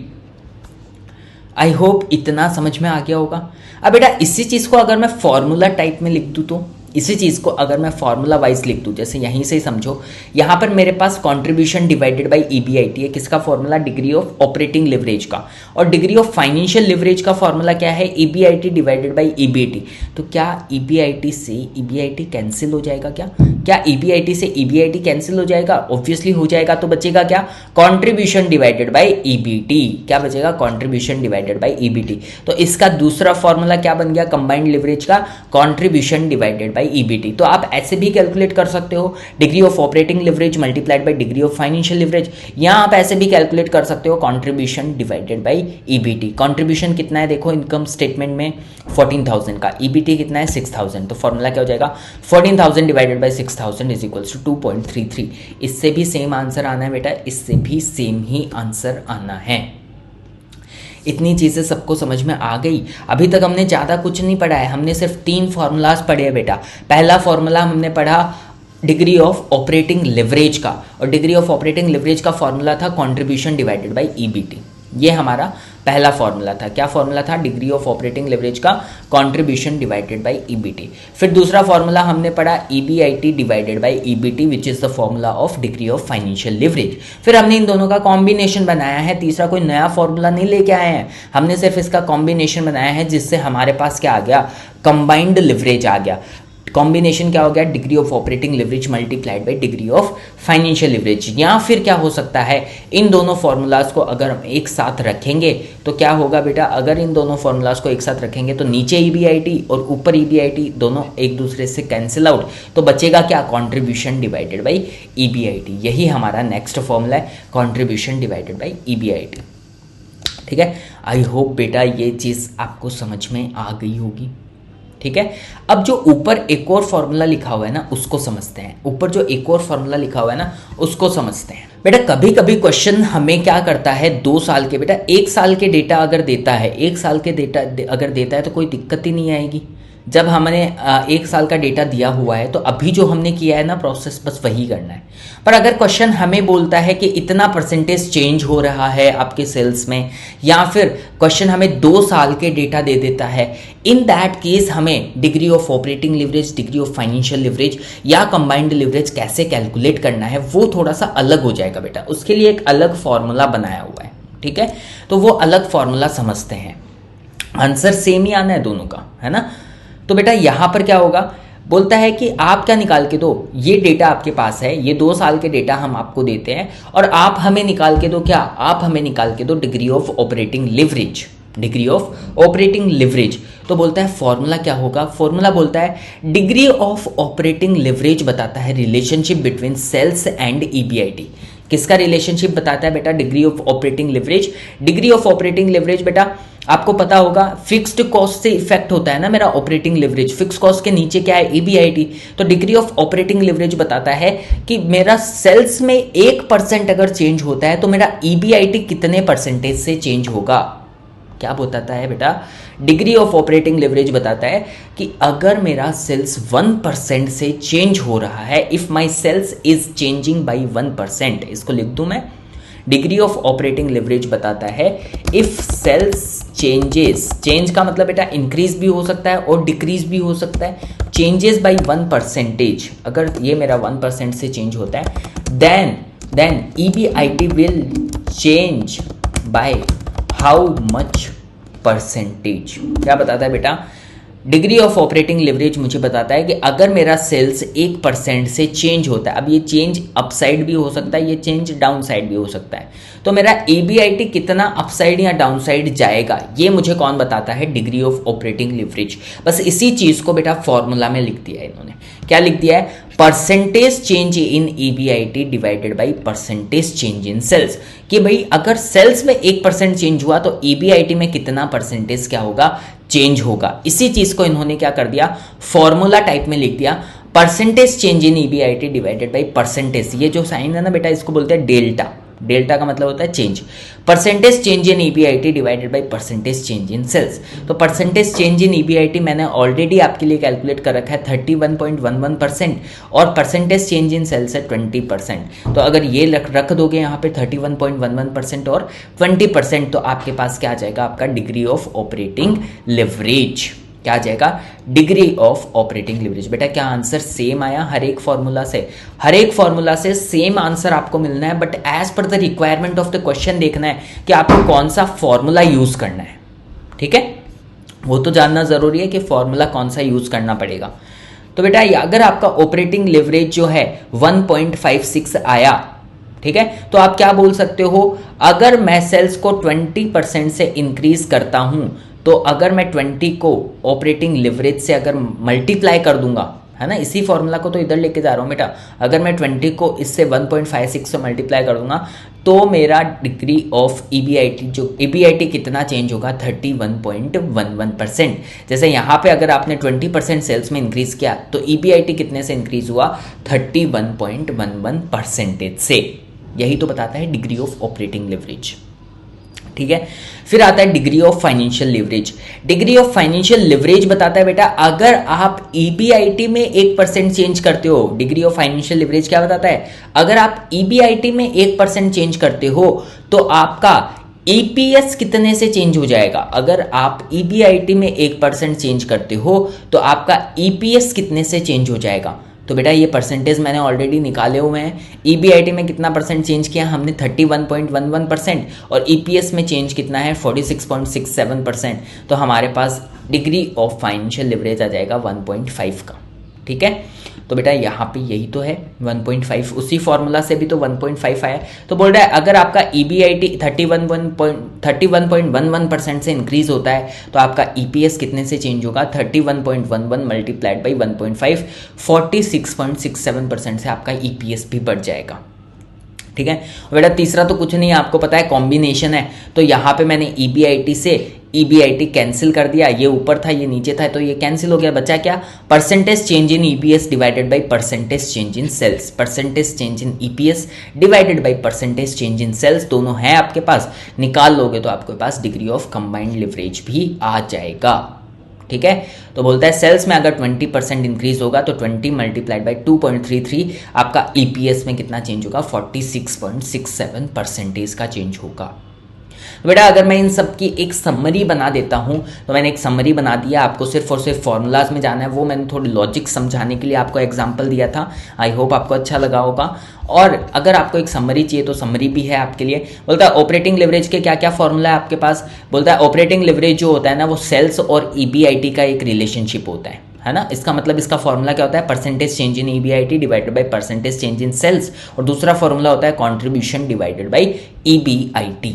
Speaker 1: I hope इतना समझ में आ गया होगा। अब बेटा इसी चीज़ को अगर मैं फॉर्मूला टाइप में लिख दूँ, तो इसी चीज़ को अगर मैं फॉर्मूला वाइज लिख दूँ, जैसे यहीं से ही समझो, यहाँ पर मेरे पास कंट्रीब्यूशन डिवाइडेड बाय EBIT है, किसका formula, degree of operating leverage का, और डिग्री ऑफ फाइनेंशियल लिवरेज का फॉर्मूला क्या है, EBIT डिवाइडेड बाय EBIT। तो क्या EBIT से EBIT कैंसिल हो जाएगा, क्या EBIT से EBIT कैंसिल हो जाएगा, ऑब्वियसली हो जाएगा। तो बचेगा क्या, कंट्रीब्यूशन डिवाइडेड बाय EBT। क्या बचेगा, कंट्रीब्यूशन डिवाइडेड बाय EBT। तो इसका दूसरा फॉर्मूला क्या बन गया, कंबाइंड लिवरेज का, कंट्रीब्यूशन डिवाइडेड बाय EBT। तो आप ऐसे भी कैलकुलेट कर सकते हो, degree of operating leverage multiplied by degree of financial leverage, या आप ऐसे भी कैलकुलेट कर सकते हो, contribution divided bye EBT। Contribution कितना है देखो इनकम स्टेटमेंट में 14,000 का, EBT कितना है 6,000। तो फॉर्मूला क्या हो जाएगा, 14,000 divided by 6,000 is equals to 2.33। इससे भी सेम आंसर आना है बेटा, इससे भी सेम ही आंसर आना है। इतनी चीज़ें सबको समझ में आ गई। अभी तक हमने ज़्यादा कुछ नहीं पढ़ा है, हमने सिर्फ 3 फॉर्मूलाज पढ़े हैं बेटा। पहला फॉर्मूला हमने पढ़ा डिग्री ऑफ ऑपरेटिंग लिवरेज का, और डिग्री ऑफ ऑपरेटिंग लिवरेज का फॉर्मूला था कंट्रीब्यूशन डिवाइडेड बाय EBT। ये हमारा पहला फॉर्मूला था। क्या फॉर्मूला था, डिग्री ऑफ ऑपरेटिंग लिवरेज का कंट्रीब्यूशन डिवाइडेड बाय EBT। फिर दूसरा फॉर्मूला हमने पढ़ा EBIT divided by EBT which is the formula of degree of financial leverage. फिर हमने इन दोनों का कॉम्बिनेशन बनाया है, तीसरा कोई नया फॉर्मूला नहीं लेके आए हैं, हमने सिर्फ इसका कॉम्बिनेशन बनाया है, जिससे हमारे पास क्या आ गया, कंबाइंड लिवरेज आ गया। कॉम्बिनेशन क्या हो गया, degree of operating leverage multiplied by degree of financial leverage. या फिर क्या हो सकता है, इन दोनों फॉर्मूलाज को अगर हम एक साथ रखेंगे तो क्या होगा बेटा, अगर इन दोनों फॉर्मूलाज को एक साथ रखेंगे तो नीचे EBIT और ऊपर EBIT दोनों एक दूसरे से कैंसिल आउट, तो बचेगा क्या, कंट्रीब्यूशन डिवाइडेड बाय EBIT। यही हमारा नेक्स्ट फॉर्मूला है, कंट्रीब्यूशन डिवाइडेड बाय EBIT। ठीक है, आई होप बेटा ये चीज़ आपको समझ में आ गई होगी। ठीक है, अब जो ऊपर एक और फॉर्मूला लिखा हुआ है ना उसको समझते हैं। ऊपर जो एक और फॉर्मूला लिखा हुआ है ना उसको समझते हैं। बेटा कभी कभी क्वेश्चन हमें क्या करता है, 2 साल के, बेटा 1 साल के डेटा अगर देता है, 1 साल के डेटा अगर देता है तो कोई दिक्कत ही नहीं आएगी। जब हमने 1 साल का डेटा दिया हुआ है तो अभी जो हमने किया है ना प्रोसेस, बस वही करना है। पर अगर क्वेश्चन हमें बोलता है कि इतना परसेंटेज चेंज हो रहा है आपके सेल्स में, या फिर क्वेश्चन हमें 2 साल के डेटा दे देता है, इन दैट केस हमें degree of operating leverage, degree of financial leverage या कंबाइंड लिवरेज कैसे कैलकुलेट करना है वो थोड़ा सा अलग हो जाएगा बेटा। उसके लिए एक अलग फॉर्मूला बनाया हुआ है। ठीक है, तो वो अलग फॉर्मूला समझते हैं। आंसर सेम ही आना है दोनों का, है ना। तो बेटा यहाँ पर क्या होगा, बोलता है कि आप क्या निकाल के दो, ये डेटा आपके पास है, ये 2 साल के डेटा हम आपको देते हैं और आप हमें निकाल के दो क्या, आप हमें निकाल के दो degree of operating leverage, degree of operating leverage. तो बोलता है फॉर्मूला क्या होगा, फॉर्मूला बोलता है डिग्री ऑफ ऑपरेटिंग लिवरेज बताता है relationship between sales and EBIT। किसका रिलेशनशिप बताता है बेटा, degree of operating leverage. Degree of operating leverage बेटा आपको पता होगा फिक्स्ड कॉस्ट से इफेक्ट होता है ना मेरा ऑपरेटिंग लिवरेज। फिक्स्ड कॉस्ट के नीचे क्या है, EBIT। तो डिग्री ऑफ ऑपरेटिंग लिवरेज बताता है कि मेरा सेल्स में 1% अगर चेंज होता है तो मेरा EBIT कितने परसेंटेज से चेंज होगा। क्या बताता है बेटा, डिग्री ऑफ ऑपरेटिंग लिवरेज बताता है कि अगर मेरा सेल्स 1% से चेंज हो रहा है, if my sales is changing by 1%, इसको लिख दूं मैं। डिग्री ऑफ ऑपरेटिंग लिवरेज बताता है इफ सेल्स चेंजेस, चेंज का मतलब बेटा इंक्रीज भी हो सकता है और डिक्रीज भी हो सकता है, चेंजेस बाई 1%, अगर ये मेरा 1% से चेंज होता है then EBIT will change by how much percentage. क्या बताता है बेटा, डिग्री ऑफ ऑपरेटिंग लिवरेज मुझे बताता है कि अगर मेरा सेल्स 1% से चेंज होता है, अब ये चेंज अपसाइड भी हो सकता है, ये चेंज डाउन साइड भी हो सकता है, तो मेरा EBIT कितना अपसाइड या डाउन साइड जाएगा, ये मुझे कौन बताता है, डिग्री ऑफ ऑपरेटिंग लिवरेज। बस इसी चीज को बेटा फॉर्मूला में लिख दिया है इन्होंने। क्या लिख दिया है, percentage change in EBIT divided by percentage change in sales. कि भाई अगर सेल्स में 1% चेंज हुआ तो EBIT में कितना परसेंटेज क्या होगा, चेंज होगा। इसी चीज को इन्होंने क्या कर दिया, फॉर्मूला टाइप में लिख दिया, percentage change in EBIT divided by percentage. ये जो साइन है ना बेटा, इसको बोलते हैं डेल्टा। डेल्टा का मतलब होता है change. Percentage change in EBIT divided by percentage change in sales. तो परसेंटेज चेंज इन EBIT मैंने ऑलरेडी आपके लिए कैलकुलेट कर रखा है 31.11% और परसेंटेज चेंज इन सेल्स है 20%। तो अगर ये रख दोगे यहाँ पे 31.11% और 20%, तो आपके पास क्या आ जाएगा, आपका डिग्री ऑफ ऑपरेटिंग लिवरेज। क्या आ जाएगा, डिग्री ऑफ ऑपरेटिंग लिवरेज। बेटा क्या आंसर सेम आया, हर एक फॉर्मूला से सेम आंसर आपको मिलना है, but as per the requirement of the question देखना है कि आपको कौन सा फॉर्मूला यूज करना है। ठीक है, वो तो जानना जरूरी है कि फॉर्मूला कौन सा यूज करना पड़ेगा। तो बेटा अगर आपका ऑपरेटिंग लिवरेज जो है 1.56 आया, ठीक है, तो आप क्या बोल सकते हो, अगर मैं सेल्स को 20% से इंक्रीज करता हूं, तो अगर मैं 20 को ऑपरेटिंग लिवरेज से अगर मल्टीप्लाई कर दूंगा, है ना, इसी फॉर्मूला को तो इधर लेके जा रहा हूं बेटा, अगर मैं 20 को इससे 1.56 से मल्टीप्लाई कर दूंगा तो मेरा डिग्री ऑफ EBIT, जो EBIT कितना चेंज होगा, 31.11%। जैसे यहाँ पे अगर आपने 20% सेल्स में इंक्रीज किया तो EBIT कितने से इंक्रीज हुआ, 31.11% से। यही तो बताता है डिग्री ऑफ ऑपरेटिंग लिवरेज। ठीक है, फिर आता है degree of financial leverage. Degree of financial leverage बताता है बेटा अगर आप EBIT में 1% चेंज करते हो, डिग्री ऑफ फाइनेंशियल लिवरेज क्या बताता है, अगर आप EBIT में 1% चेंज करते हो तो आपका EPS कितने से चेंज हो जाएगा। अगर आप EBIT में 1% चेंज करते हो तो आपका EPS कितने से चेंज हो जाएगा। तो बेटा ये परसेंटेज मैंने ऑलरेडी निकाले हुए हैं। EBIT में कितना परसेंट चेंज किया हमने, 31.11%, और EPS में चेंज कितना है, 46.67%। तो हमारे पास डिग्री ऑफ फाइनेंशियल लिवरेज आ जाएगा 1.5 का। ठीक है, तो बेटा यहाँ पे यही तो है 1.5, उसी फॉर्मूला से भी तो 1.5 आया। तो बोल रहा है अगर आपका EBIT 31.11% से इंक्रीज होता है तो आपका EPS कितने से चेंज होगा, 31.11 मल्टीप्लाइड बाई 1.5, 46.67% से आपका EPS भी बढ़ जाएगा। ठीक है बेटा, तीसरा तो कुछ नहीं है, आपको पता है कॉम्बिनेशन है, तो यहाँ पे मैंने EBIT से EBIT कैंसिल कर दिया, ये ऊपर था ये नीचे था, तो ये कैंसिल हो गया, बचा क्या, percentage change in EPS divided by percentage change in sales. Percentage change in EPS divided by percentage change in sales, दोनों है आपके पास, निकाल लोगे तो आपके पास डिग्री ऑफ कंबाइंड लिवरेज भी आ जाएगा। ठीक है, तो बोलता है सेल्स में अगर 20% इंक्रीज होगा तो 20 मल्टीप्लाइड बाई 2.33 आपका EPS में कितना चेंज होगा, 46.67% का चेंज होगा। बेटा अगर मैं इन सब की एक समरी बना देता हूं, तो मैंने एक समरी बना दिया, आपको सिर्फ और सिर्फ फॉर्मूलाज में जाना है, वो मैंने थोड़ी लॉजिक समझाने के लिए आपको एग्जांपल दिया था। आई होप आपको अच्छा लगा होगा। और अगर आपको एक समरी चाहिए तो समरी भी है आपके लिए। बोलता है ऑपरेटिंग लिवरेज के क्या क्या फॉर्मूला है आपके पास। बोलता है ऑपरेटिंग लिवरेज जो होता है ना, वो सेल्स और EBIT का एक रिलेशनशिप होता है ना। इसका मतलब इसका फॉर्मूला क्या होता है, percentage change in EBIT divided by percentage change in sales, और दूसरा फॉर्मूला होता है कॉन्ट्रीब्यूशन डिवाइडेड बाई EBIT।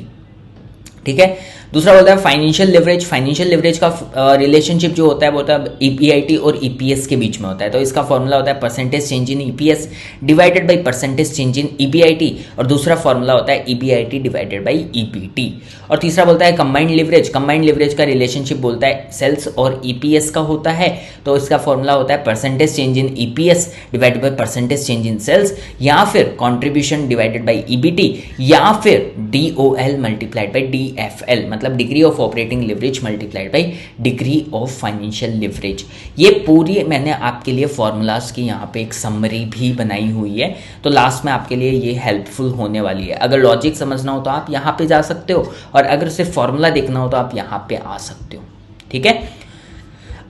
Speaker 1: ठीक है, दूसरा बोलता है फाइनेंशियल लिवरेज। फाइनेंशियल लिवरेज का रिलेशनशिप जो होता है वो होता है ईपीआईटी और ईपीएस के बीच में होता है। तो इसका फॉर्मूला होता है percentage change in EPS divided by percentage change in EPIT, और दूसरा फॉर्मूला होता है ईपीआईटी डिवाइडेड बाई ईपीटी। और तीसरा बोलता है कंबाइंड लिवरेज। कंबाइंड लिवरेज का रिलेशनशिप बोलता है सेल्स और ईपीएस का होता है। तो इसका फॉर्मूला होता है percentage change in EPS divided by percentage change in sales, या फिर कंट्रीब्यूशन डिवाइडेड बाई ईबीटी, या फिर डीओएल मल्टीप्लाइड बाई डीएफएल, मतलब degree of operating leverage multiplied by degree of financial leverage. ये पूरी मैंने आपके लिए फॉर्मूलाज की यहाँ पे एक समरी भी बनाई हुई है, तो लास्ट में आपके लिए ये हेल्पफुल होने वाली है। अगर लॉजिक समझना हो तो आप यहाँ पे जा सकते हो, और अगर सिर्फ फॉर्मूला देखना हो तो आप यहाँ पे आ सकते हो। ठीक है,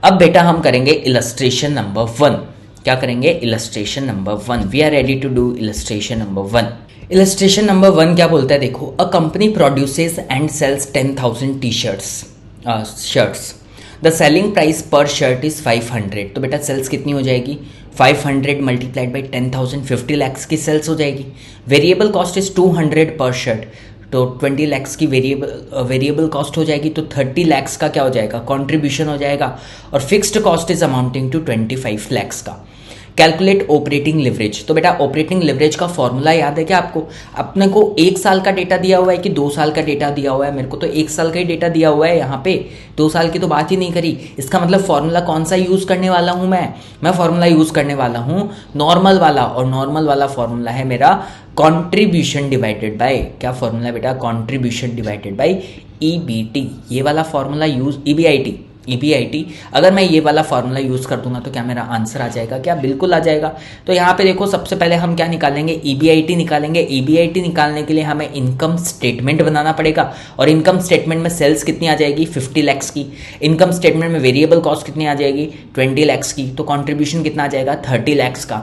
Speaker 1: अब बेटा हम करेंगे इलस्ट्रेशन नंबर 1। क्या करेंगे? Illustration number 1। We are ready to do illustration number 1। Illustration number 1 क्या बोलता है? देखो, a company produces and sells 10,000 T shirts. The selling price per shirt is 500। तो बेटा सेल्स कितनी हो जाएगी? 500 मल्टीप्लाइड बाई 10,000, 50 लैक्स की सेल्स हो जाएगी। वेरिएबल कॉस्ट इज 200 पर शर्ट, तो 20 लैक्स की वेरिएबल कॉस्ट हो जाएगी। तो 30 लैक्स का क्या हो जाएगा? कंट्रीब्यूशन हो जाएगा। और fixed cost is amounting to 25 lakhs का। Calculate operating leverage. तो बेटा ऑपरेटिंग लिवरेज का फॉर्मूला याद है क्या आपको? अपने को 1 साल का डेटा दिया हुआ है कि 2 साल का डेटा दिया हुआ है? मेरे को तो 1 साल का ही डेटा दिया हुआ है यहाँ पे, 2 साल की तो बात ही नहीं करी। इसका मतलब फॉर्मूला कौन सा यूज करने वाला हूँ मैं फॉर्मूला यूज करने वाला हूँ नॉर्मल वाला, और नॉर्मल वाला फॉर्मूला है मेरा कॉन्ट्रीब्यूशन डिवाइडेड बाय, क्या फॉर्मूला है बेटा? Contribution divided by EBT. ये वाला फॉर्मूला यूज ईबीआईटी, अगर मैं ये वाला फॉर्मूला यूज कर दूंगा तो क्या मेरा आंसर आ जाएगा? क्या बिल्कुल आ जाएगा। तो यहाँ पे देखो, सबसे पहले हम क्या निकालेंगे? ईबीआईटी निकालेंगे। ईबीआईटी निकालने के लिए हमें इनकम स्टेटमेंट बनाना पड़ेगा, और इनकम स्टेटमेंट में सेल्स कितनी आ जाएगी? 50 लैक्स की। इनकम स्टेटमेंट में वेरिएबल कॉस्ट कितनी आ जाएगी? 20 लैक्स की। तो कॉन्ट्रीब्यूशन कितना आ जाएगा? 30 लैक्स का।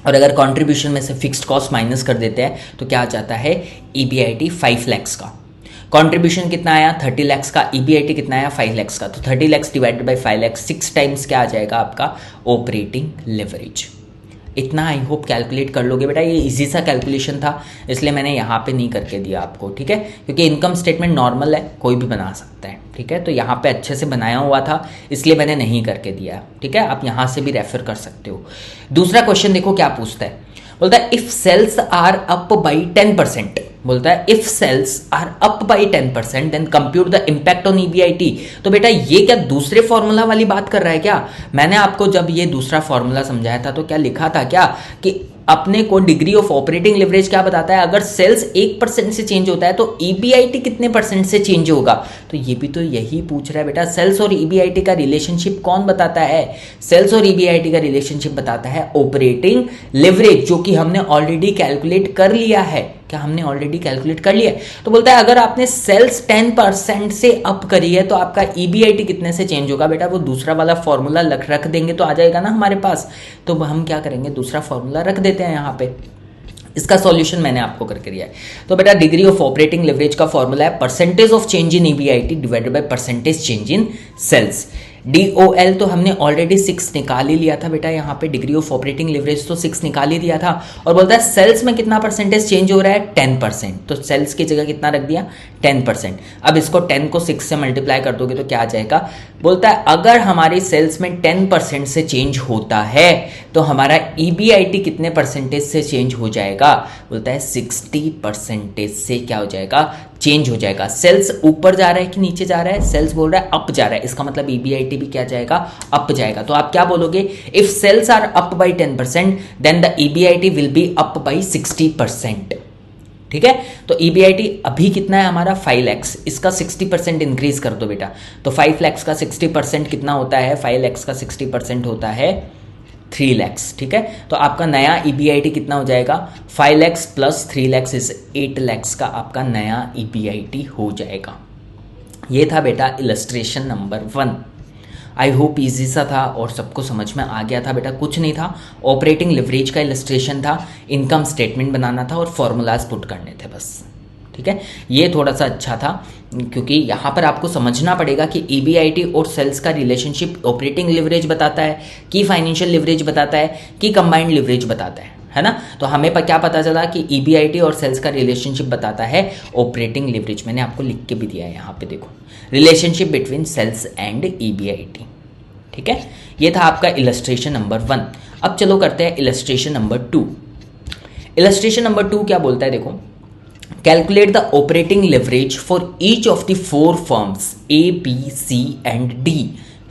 Speaker 1: और अगर कंट्रीब्यूशन में से फिक्स्ड कॉस्ट माइनस कर देते हैं तो क्या आ जाता है? ईबीआईटी 5 लैक्स का। कंट्रीब्यूशन कितना आया? 30 लैक्स का। ईबीआईटी कितना आया? 5 लैक्स का। तो 30 lakhs divided by 5 lakhs, 6 times क्या आ जाएगा आपका? Operating leverage. इतना आई होप कैलकुलेट कर लोगे बेटा। ये इजी सा कैलकुलेशन था, इसलिए मैंने यहाँ पे नहीं करके दिया आपको, ठीक है, क्योंकि इनकम स्टेटमेंट नॉर्मल है, कोई भी बना सकता है, ठीक है। तो यहाँ पे अच्छे से बनाया हुआ था, इसलिए मैंने नहीं करके दिया, ठीक है। आप यहाँ से भी रेफर कर सकते हो। दूसरा क्वेश्चन देखो क्या पूछता है, बोलता है if sales are up by 10%, बोलता है if sales are up by 10% then compute the impact on EBIT. तो बेटा ये क्या दूसरे फॉर्मूला वाली बात कर रहा है क्या? मैंने आपको जब ये दूसरा फॉर्मूला समझाया था तो क्या लिखा था क्या कि अपने को डिग्री ऑफ ऑपरेटिंग लिवरेज क्या बताता है, अगर सेल्स 1% से चेंज होता है तो ईबीआईटी कितने % से चेंज होगा। तो ये भी तो यही पूछ रहा है बेटा, सेल्स और ईबीआईटी का रिलेशनशिप कौन बताता है? सेल्स और ईबीआईटी का रिलेशनशिप बताता है ऑपरेटिंग लिवरेज, जो कि हमने ऑलरेडी कैलकुलेट कर लिया है। क्या हमने ऑलरेडी कैलकुलेट कर लिया है? तो बोलता है अगर आपने सेल्स 10% से अप करी है तो आपका ईबीआईटी कितने से चेंज होगा। बेटा वो दूसरा वाला फॉर्मूला रख देंगे तो आ जाएगा ना हमारे पास। तो हम क्या करेंगे, दूसरा फॉर्मूला रख देते हैं यहाँ पे। इसका सॉल्यूशन मैंने आपको करके दिया है। तो बेटा डिग्री ऑफ ऑपरेटिंग लिवरेज का फॉर्मूला है percentage of change in EBIT divided by percentage change in sales. DOL तो हमने ऑलरेडी 6 निकाल ही लिया था बेटा, यहाँ पे डिग्री ऑफ ऑपरेटिंग लिवरेज तो 6 निकाल ही दिया था। और बोलता है सेल्स में कितना % चेंज हो रहा है, 10%। तो सेल्स की जगह कितना रख दिया, 10%। अब इसको 10 को 6 से मल्टीप्लाई कर दोगे तो क्या आ जाएगा, बोलता है अगर हमारी सेल्स में 10% से चेंज होता है तो हमारा ईबीआईटी कितने % से चेंज हो जाएगा। बोलता है 60% से क्या हो जाएगा, चेंज हो जाएगा। सेल्स ऊपर जा रहा है कि नीचे जा रहा है, सेल्स बोल रहा है अप जा रहा है, इसका मतलब ईबीआईटी भी क्या जाएगा, अप जाएगा। तो आप क्या बोलोगे, if sales are up by 10% then the EBIT will be up by 60%, ठीक है। तो ईबीआईटी अभी कितना है हमारा, 5 लैक्स, इसका 60% इंक्रीज कर दो बेटा। तो 5 लैक्स का 60% कितना होता है, 5 लैक्स का 60% होता है 3 लैक्स, ठीक है। तो आपका नया ईबीआईटी कितना हो जाएगा, 5 लैक्स प्लस 3 लैक्स इज 8 लैक्स का आपका नया ईबीआईटी हो जाएगा। ये था बेटा illustration number 1। I hope easy सा था और सबको समझ में आ गया था बेटा। कुछ नहीं था, ऑपरेटिंग लिवरेज का इलस्ट्रेशन था, इनकम स्टेटमेंट बनाना था और फॉर्मूलाज पुट करने थे बस। ठीक है, ये थोड़ा सा अच्छा था क्योंकि यहाँ पर आपको समझना पड़ेगा कि ईबीआईटी और सेल्स का रिलेशनशिप ऑपरेटिंग लिवरेज बताता है कि फाइनेंशियल लिवरेज बताता है कि कंबाइंड लिवरेज बताता है ना। तो हमें क्या पता चला कि ईबीआईटी और सेल्स का रिलेशनशिप बताता है ऑपरेटिंग लिवरेज। मैंने आपको लिख के भी दिया है यहाँ पे, देखो, relationship between sales and EBIT. ठीक है, ये था आपका इलस्ट्रेशन नंबर 1। अब चलो करते हैं इलस्ट्रेशन नंबर 2। इलस्ट्रेशन नंबर 2 क्या बोलता है, देखो, calculate the operating leverage for each of the 4 firms A, B, C and D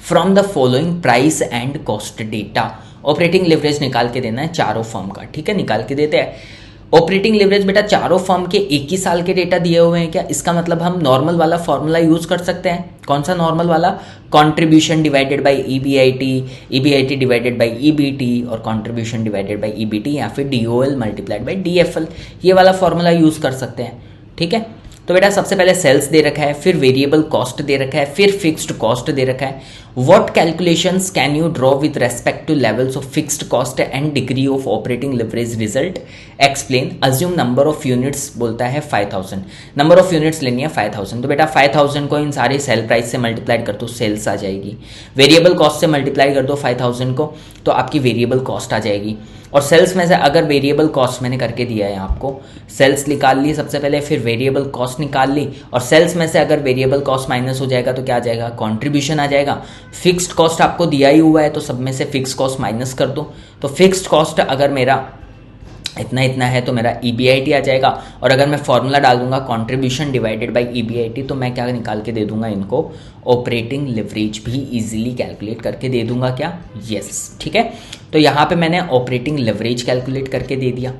Speaker 1: from the following price and cost data. Operating leverage निकाल के देना है चारों फर्म का। ठीक है, निकाल के देते हैं। ऑपरेटिंग लिवरेज बेटा चारों फर्म के एक ही साल के डेटा दिए हुए हैं क्या? इसका मतलब हम नॉर्मल वाला फॉर्मूला यूज कर सकते हैं। कौन सा नॉर्मल वाला? Contribution divided by EBIT, EBIT divided by EBT और कंट्रीब्यूशन डिवाइडेड बाय ईबीटी या फिर डीओएल मल्टीप्लाइड बाय डीएफएल, ये वाला फॉर्मूला यूज कर सकते हैं। ठीक है, तो बेटा सबसे पहले सेल्स दे रखा है, फिर वेरिएबल कॉस्ट दे रखा है, फिर फिक्स्ड कॉस्ट दे रखा है। What calculations can you draw with respect two levels of fixed cost and degree of operating leverage result? Explain. Assume number of units बोलता है 5000, नंबर ऑफ यूनिट्स लेनी है 5000। तो बेटा 5000 को इन सारे सेल प्राइस से मल्टीप्लाई कर दो, सेल्स आ जाएगी। वेरिएबल कॉस्ट से मल्टीप्लाई कर दो 5000 को, तो आपकी वेरिएबल कॉस्ट आ जाएगी। और सेल्स में से अगर वेरिएबल कॉस्ट मैंने करके दिया है आपको, सेल्स निकाल ली सबसे पहले, फिर वेरिएबल कॉस्ट निकाल ली, और सेल्स में से अगर वेरिएबल कॉस्ट माइनस हो जाएगा तो क्या आ जाएगा? कंट्रीब्यूशन आ जाएगा। फिक्स्ड कॉस्ट आपको दिया ही हुआ है तो सब में से फिक्स्ड कॉस्ट माइनस कर दो। तो फिक्स्ड कॉस्ट अगर मेरा इतना है तो मेरा ईबीआईटी आ जाएगा। और अगर मैं फॉर्मूला डाल दूंगा कंट्रीब्यूशन डिवाइडेड बाय ईबीआईटी, तो मैं क्या निकाल के दे दूंगा इनको? ऑपरेटिंग लिवरेज भी इजीली कैलकुलेट करके दे दूंगा क्या? यस। ठीक है, तो यहाँ पे मैंने ऑपरेटिंग लिवरेज कैलकुलेट करके दे दिया।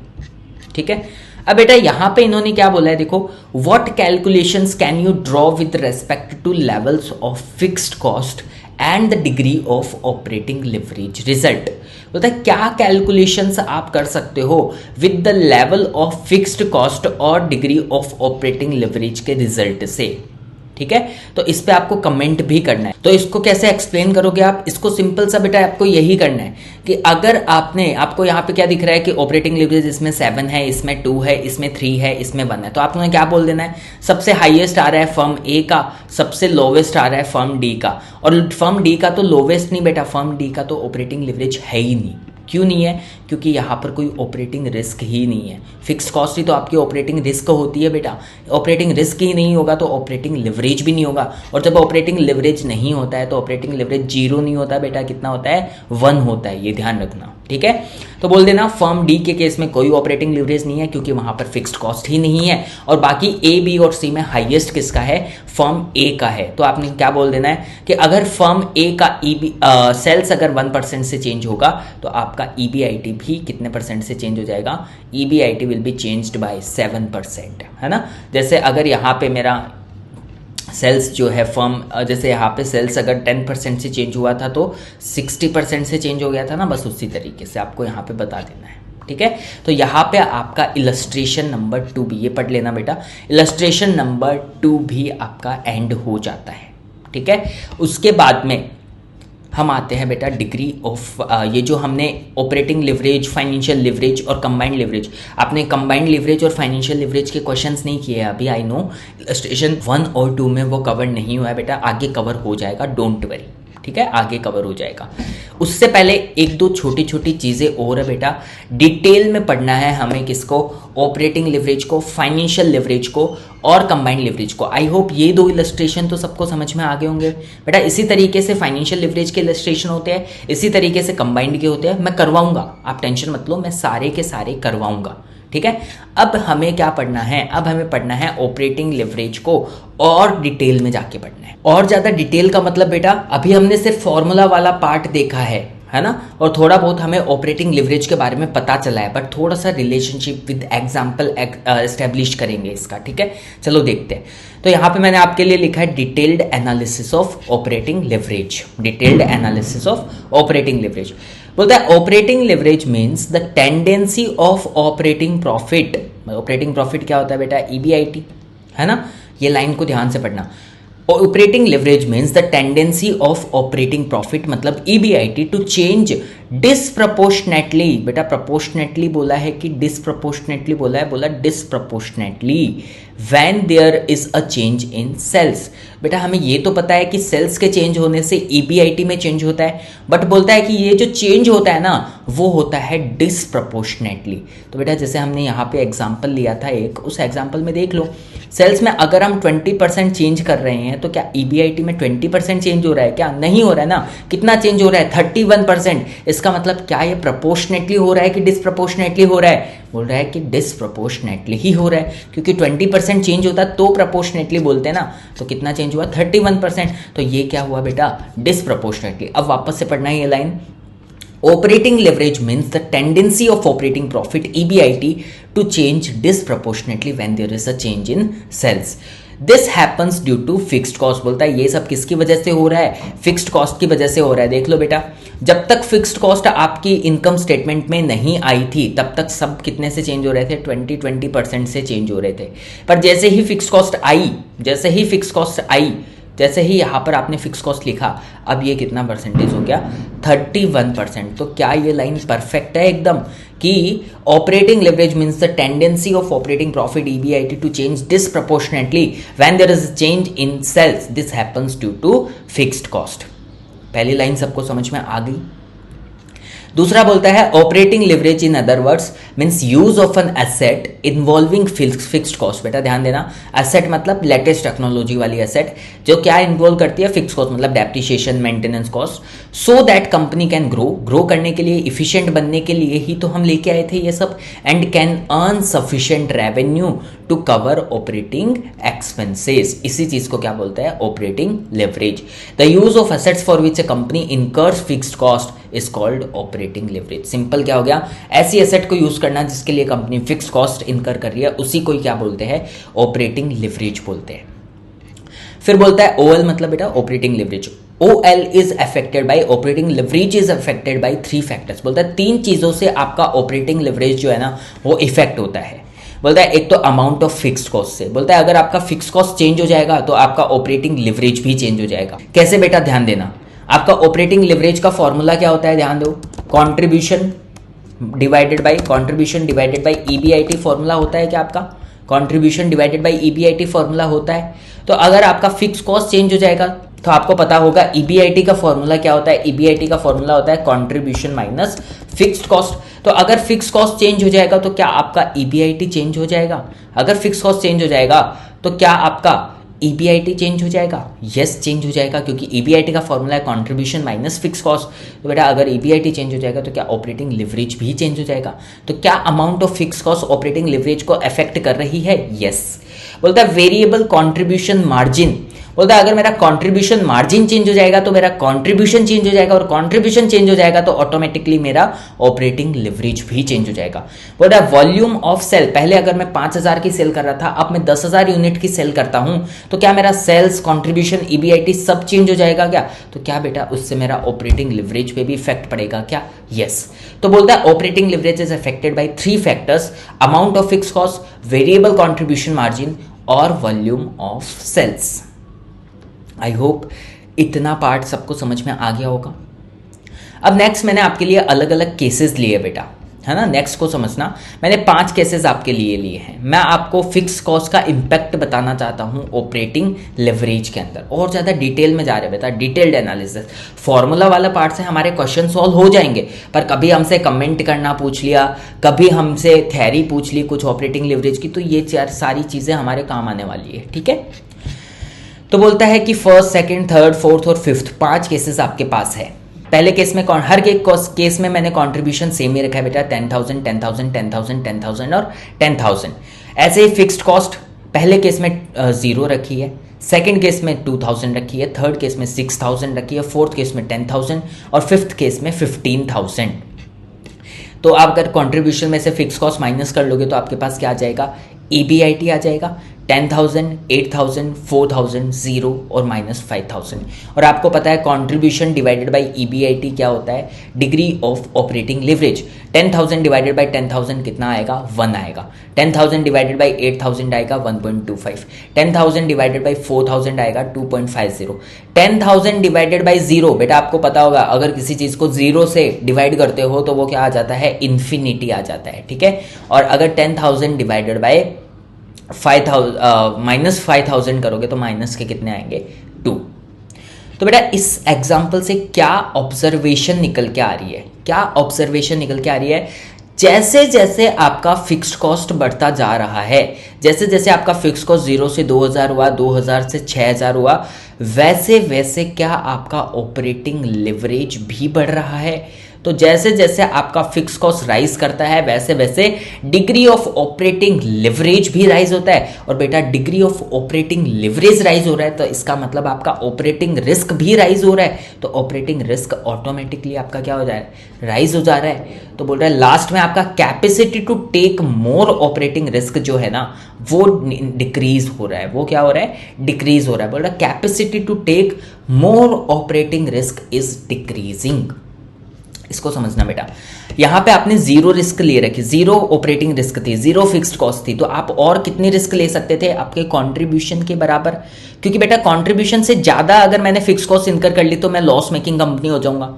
Speaker 1: ठीक है, अब बेटा यहाँ पे इन्होंने क्या बोला है, देखो, what calculations can you draw with respect two levels of fixed cost and the degree of operating leverage result. बोलता है क्या कैलकुलेशंस आप कर सकते हो with the level of fixed cost और डिग्री ऑफ ऑपरेटिंग लिवरेज के रिजल्ट से। ठीक है, तो इस पे आपको कमेंट भी करना है। तो इसको कैसे एक्सप्लेन करोगे आप? इसको सिंपल सा बेटा आपको यही करना है कि अगर आपको यहाँ पे क्या दिख रहा है कि ऑपरेटिंग लिवरेज इसमें 7 है, इसमें 2 है, इसमें 3 है, इसमें 1 है, तो आपने क्या बोल देना है? सबसे हाईएस्ट आ रहा है फर्म ए का, सबसे लोवेस्ट आ रहा है फर्म डी का। और फर्म डी का तो लोवेस्ट नहीं बेटा, फर्म डी का तो ऑपरेटिंग लिवरेज है ही नहीं। क्यों नहीं है? क्योंकि यहाँ पर कोई ऑपरेटिंग रिस्क ही नहीं है। फिक्स कॉस्ट ही तो आपकी ऑपरेटिंग रिस्क होती है बेटा। ऑपरेटिंग रिस्क ही नहीं होगा तो ऑपरेटिंग लिवरेज भी नहीं होगा, और जब ऑपरेटिंग लिवरेज नहीं होता है तो ऑपरेटिंग लिवरेज 0 नहीं होता बेटा, कितना होता है? 1 होता है, ये ध्यान रखना। ठीक है, तो बोल देना फर्म डी के केस में कोई ऑपरेटिंग लिवरेज नहीं है क्योंकि वहां पर फिक्स्ड कॉस्ट ही नहीं है। और बाकी ए, बी और सी में हाईएस्ट किसका है? फर्म ए का है। तो आपने क्या बोल देना है कि अगर फर्म ए का सेल्स अगर 1% से चेंज होगा तो आपका ईबीआईटी भी कितने परसेंट से चेंज हो जाएगा? EBIT will be changed by 7%, है ना। जैसे अगर यहाँ पे मेरा सेल्स जो है फर्म, जैसे यहाँ पे सेल्स अगर 10% से चेंज हुआ था तो 60% से चेंज हो गया था ना, बस उसी तरीके से आपको यहाँ पे बता देना है। ठीक है, तो यहाँ पे आपका इलस्ट्रेशन नंबर 2 भी, ये पढ़ लेना बेटा, इलस्ट्रेशन नंबर 2 भी आपका एंड हो जाता है। ठीक है, उसके बाद में हम आते हैं बेटा डिग्री ऑफ, ये जो हमने ऑपरेटिंग लिवरेज, फाइनेंशियल लिवरेज और कंबाइंड लिवरेज, आपने कंबाइंड लिवरेज और फाइनेंशियल लिवरेज के क्वेश्चंस नहीं किए अभी, आई नो। इलस्ट्रेशन 1 और 2 में वो कवर नहीं हुआ है बेटा, आगे कवर हो जाएगा, डोंट वरी। ठीक है, आगे कवर हो जाएगा। उससे पहले एक दो छोटी छोटी चीज़ें और है बेटा, डिटेल में पढ़ना है हमें किसको? ऑपरेटिंग लिवरेज को, फाइनेंशियल लिवरेज को और कंबाइंड लिवरेज को। आई होप ये 2 इलस्ट्रेशन तो सबको समझ में आ गए होंगे बेटा। इसी तरीके से फाइनेंशियल लिवरेज के इलस्ट्रेशन होते हैं, इसी तरीके से कंबाइंड के होते हैं। मैं करवाऊंगा, आप टेंशन मत लो, मैं सारे के सारे करवाऊंगा। ठीक है, अब हमें क्या पढ़ना है? अब हमें पढ़ना है ऑपरेटिंग लिवरेज को और डिटेल में जाके पढ़ना है। और ज्यादा डिटेल का मतलब बेटा, अभी हमने सिर्फ फॉर्मूला वाला पार्ट देखा है ना, और थोड़ा बहुत हमें ऑपरेटिंग लिवरेज के बारे में पता चला है, बट थोड़ा सा रिलेशनशिप विद एग्जांपल एस्टेब्लिश करेंगे इसका। ठीक है, चलो देखते हैं। तो यहाँ पे मैंने आपके लिए लिखा है detailed analysis of operating leverage. Detailed analysis of operating leverage बोलता है operating leverage means the tendency of operating profit. Operating profit क्या होता है बेटा? ईबीआईटी, है ना। ये लाइन को ध्यान से पढ़ना। Operating leverage means the tendency of operating profit मतलब ईबीआईटी टू चेंज डिसप्रपोर्शनेटली। बेटा प्रपोर्शनेटली बोला है कि डिसप्रपोर्शनेटली बोला है? बोला disproportionately when there is a change in sales. बेटा हमें ये तो पता है कि सेल्स के चेंज होने से ईबीआईटी में चेंज होता है, बट बोलता है कि ये जो चेंज होता है ना वो होता है डिसप्रपोर्शनेटली। तो बेटा जैसे हमने यहाँ पे एग्जाम्पल लिया था एक, उस एग्जाम्पल में देख लो, सेल्स में अगर हम 20% चेंज कर रहे हैं तो क्या ईबीआईटी में 20% चेंज हो रहा है? क्या नहीं हो रहा है ना। कितना चेंज हो रहा है? 31%। इसका मतलब क्या ये प्रपोर्शनेटली हो रहा है कि डिसप्रपोर्शनेटली हो रहा है? बोल रहा है कि डिसप्रपोर्शनेटली ही हो रहा है, क्योंकि 20% चेंज होता तो प्रपोर्शनेटली बोलते हैं ना। तो कितना चेंज हुआ? 31%। तो ये क्या हुआ बेटा? डिसप्रपोर्शनेटली। अब वापस से पढ़ना है ये line. Operating leverage means the tendency of operating profit EBIT to change disproportionately when there is a change in sales. This happens due to fixed cost। बोलता है ये सब किसकी वजह से हो रहा है? फिक्स्ड कॉस्ट की वजह से हो रहा है। देख लो बेटा, जब तक फिक्स्ड कॉस्ट आपकी इनकम स्टेटमेंट में नहीं आई थी तब तक सब कितने से चेंज हो रहे थे? 20% से चेंज हो रहे थे। पर जैसे ही फिक्स्ड कॉस्ट आई, जैसे ही यहाँ पर आपने फिक्स कॉस्ट लिखा, अब ये कितना परसेंटेज हो गया? 31%। तो क्या ये लाइन परफेक्ट है एकदम कि operating leverage means the tendency of operating profit EBIT to change disproportionately when there is change in sales, this happens due to fixed cost. पहली लाइन सबको समझ में आ गई? दूसरा बोलता है operating leverage in other words means use of an asset involving fixed cost. बेटा ध्यान देना, एसेट मतलब लेटेस्ट टेक्नोलॉजी वाली एसेट जो क्या इन्वॉल्व करती है? फिक्स्ड कॉस्ट मतलब depreciation, maintenance cost, so that company can grow करने के लिए, इफिशिएंट बनने के लिए ही तो हम लेके आए थे ये सब, and can earn sufficient revenue to cover operating expenses. इसी चीज को क्या बोलते हैं? Operating leverage. The use of assets for which a company incurs fixed cost is called operating leverage. Simple क्या हो गया? ऐसी एसेट को यूज करना जिसके लिए कंपनी फिक्स्ड कॉस्ट इनकर कर रही है, उसी को क्या बोलते हैं? ऑपरेटिंग लेवरेज बोलते हैं। फिर बोलता है ओएल मतलब बेटा operating leverage. OL is affected by operating leverage is affected by 3 factors। बोलता है 3 चीजों से आपका ऑपरेटिंग लेवरेज जो है ना वो इफेक्ट होता है। बोलता है एक तो अमाउंट ऑफ फिक्स्ड कॉस्ट से, बोलता है अगर आपका फिक्स्ड कॉस्ट चेंज हो जाएगा तो आपका ऑपरेटिंग लेवरेज भी चेंज हो जाएगा। कैसे बेटा? ध्यान देना, आपका ऑपरेटिंग लेवरेज का फॉर्मूला क्या होता है? ध्यान दो, contribution divided by EBIT formula होता है क्या आपका? Contribution divided by EBIT formula होता है। तो अगर आपका फिक्स कॉस्ट चेंज हो जाएगा तो आपको पता होगा ईबीआईटी का फॉर्मूला क्या होता है? ईबीआईटी का फॉर्मूला होता है कंट्रीब्यूशन माइनस फिक्स्ड कॉस्ट। तो अगर फिक्स कॉस्ट चेंज हो जाएगा तो क्या आपका ईबीआईटी चेंज हो जाएगा? अगर फिक्स कॉस्ट चेंज हो जाएगा तो क्या आपका ईबीआईटी चेंज हो जाएगा? यस, चेंज हो जाएगा, क्योंकि ईबीआईटी का फॉर्मूला है कंट्रीब्यूशन माइनस फिक्स कॉस्ट। तो बेटा अगर ईबीआईटी चेंज हो जाएगा तो क्या ऑपरेटिंग लिवरेज भी चेंज हो जाएगा? तो क्या amount of fix cost operating leverage को अफेक्ट कर रही है? यस। बोलता है वेरिएबल कंट्रीब्यूशन मार्जिन। बोलता है अगर मेरा कंट्रीब्यूशन मार्जिन चेंज हो जाएगा तो मेरा कंट्रीब्यूशन चेंज हो जाएगा, और कंट्रीब्यूशन चेंज हो जाएगा तो ऑटोमेटिकली मेरा ऑपरेटिंग लिवरेज भी चेंज हो जाएगा। बोलता है वॉल्यूम ऑफ सेल, पहले अगर मैं 5000 की सेल कर रहा था, अब मैं 10,000 यूनिट की सेल करता हूं, तो क्या मेरा सेल्स, कंट्रीब्यूशन, ईबीआईटी सब चेंज हो जाएगा क्या? तो क्या बेटा उससे मेरा ऑपरेटिंग लिवरेज पे भी इफेक्ट पड़ेगा क्या? यस। तो बोलता है operating leverage is affected by 3 factors, amount of fix cost, variable contribution margin और volume of sales. I hope इतना पार्ट सबको समझ में आ गया होगा। अब नेक्स्ट मैंने आपके लिए अलग अलग केसेस लिए बेटा, है ना। नेक्स्ट को समझना, मैंने 5 केसेस आपके लिए हैं। मैं आपको फिक्स कॉस्ट का इम्पैक्ट बताना चाहता हूं ऑपरेटिंग लेवरेज के अंदर। और ज़्यादा डिटेल में जा रहे बेटा, डिटेल्ड एनालिसिस। फॉर्मूला वाला पार्ट से हमारे क्वेश्चन सॉल्व हो जाएंगे, पर कभी हमसे कमेंट करना पूछ लिया, कभी हमसे थ्योरी पूछ ली कुछ ऑपरेटिंग लेवरेज की, तो ये सारी चीज़ें हमारे काम आने वाली है, ठीक है। तो बोलता है कि फर्स्ट, सेकंड, थर्ड, फोर्थ और फिफ्थ 5 केसेस आपके पास है। पहले केस में हर केस में मैंने कंट्रीब्यूशन सेम ही रखा है बेटा, 10,000, 10,000, 10,000, 10,000 और 10,000। ऐसे ही फिक्स्ड कॉस्ट पहले केस में 0 रखी है, सेकंड केस में 2,000 रखी है, थर्ड केस में 6,000 रखी है, फोर्थ केस में 10,000 और फिफ्थ केस में 15,000। तो आप अगर कंट्रीब्यूशन में से फिक्स कॉस्ट माइनस कर लोगे तो आपके पास क्या आ जाएगा? ईबीआईटी आ जाएगा 10,000, 8,000, 4,000, 0 और -5,000। और आपको पता है कंट्रीब्यूशन डिवाइडेड बाय ईबीआईटी क्या होता है? Degree of operating leverage. 10,000 divided by 10,000 कितना आएगा? 1 आएगा। 10,000 डिवाइडेड बाय 8,000 आएगा 1.25। 10,000 डिवाइडेड बाय 4,000 आएगा 2.50। 10,000 डिवाइडेड बाय 0, बेटा आपको पता होगा अगर किसी चीज़ को 0 से डिवाइड करते हो तो वो क्या आ जाता है? इन्फिनिटी आ जाता है, ठीक है। और अगर 10,000 डिवाइडेड बाय -5000 करोगे तो माइनस के कितने आएंगे 2। तो बेटा इस एग्जाम्पल से क्या ऑब्जर्वेशन निकल के आ रही है, क्या ऑब्जर्वेशन निकल के आ रही है, जैसे जैसे आपका फिक्स्ड कॉस्ट बढ़ता जा रहा है, जैसे जैसे आपका फिक्स्ड कॉस्ट 0 से 2000 हुआ, 2000 से 6000 हुआ, वैसे वैसे क्या आपका ऑपरेटिंग लिवरेज भी बढ़ रहा है। तो जैसे जैसे आपका फिक्स कॉस्ट राइज करता है वैसे वैसे डिग्री ऑफ ऑपरेटिंग लिवरेज भी राइज होता है। और बेटा degree of operating leverage rise हो रहा है तो इसका मतलब आपका ऑपरेटिंग रिस्क भी राइज हो रहा है। तो ऑपरेटिंग रिस्क ऑटोमेटिकली आपका क्या हो जा रहा है, राइज हो जा रहा है। तो बोल रहा है लास्ट में आपका capacity to take more operating risk जो है ना वो डिक्रीज हो रहा है। वो क्या हो रहा है, डिक्रीज हो रहा है। बोल रहा है capacity to take more operating risk is decreasing. इसको समझना बेटा, यहां पे आपने जीरो रिस्क ले रखी, जीरो ऑपरेटिंग रिस्क थी, जीरो फिक्स्ड कॉस्ट थी, तो आप और कितनी रिस्क ले सकते थे, आपके कंट्रीब्यूशन के बराबर। क्योंकि बेटा कंट्रीब्यूशन से ज्यादा अगर मैंने फिक्स्ड कॉस्ट इनकर कर ली तो मैं लॉस मेकिंग कंपनी हो जाऊंगा।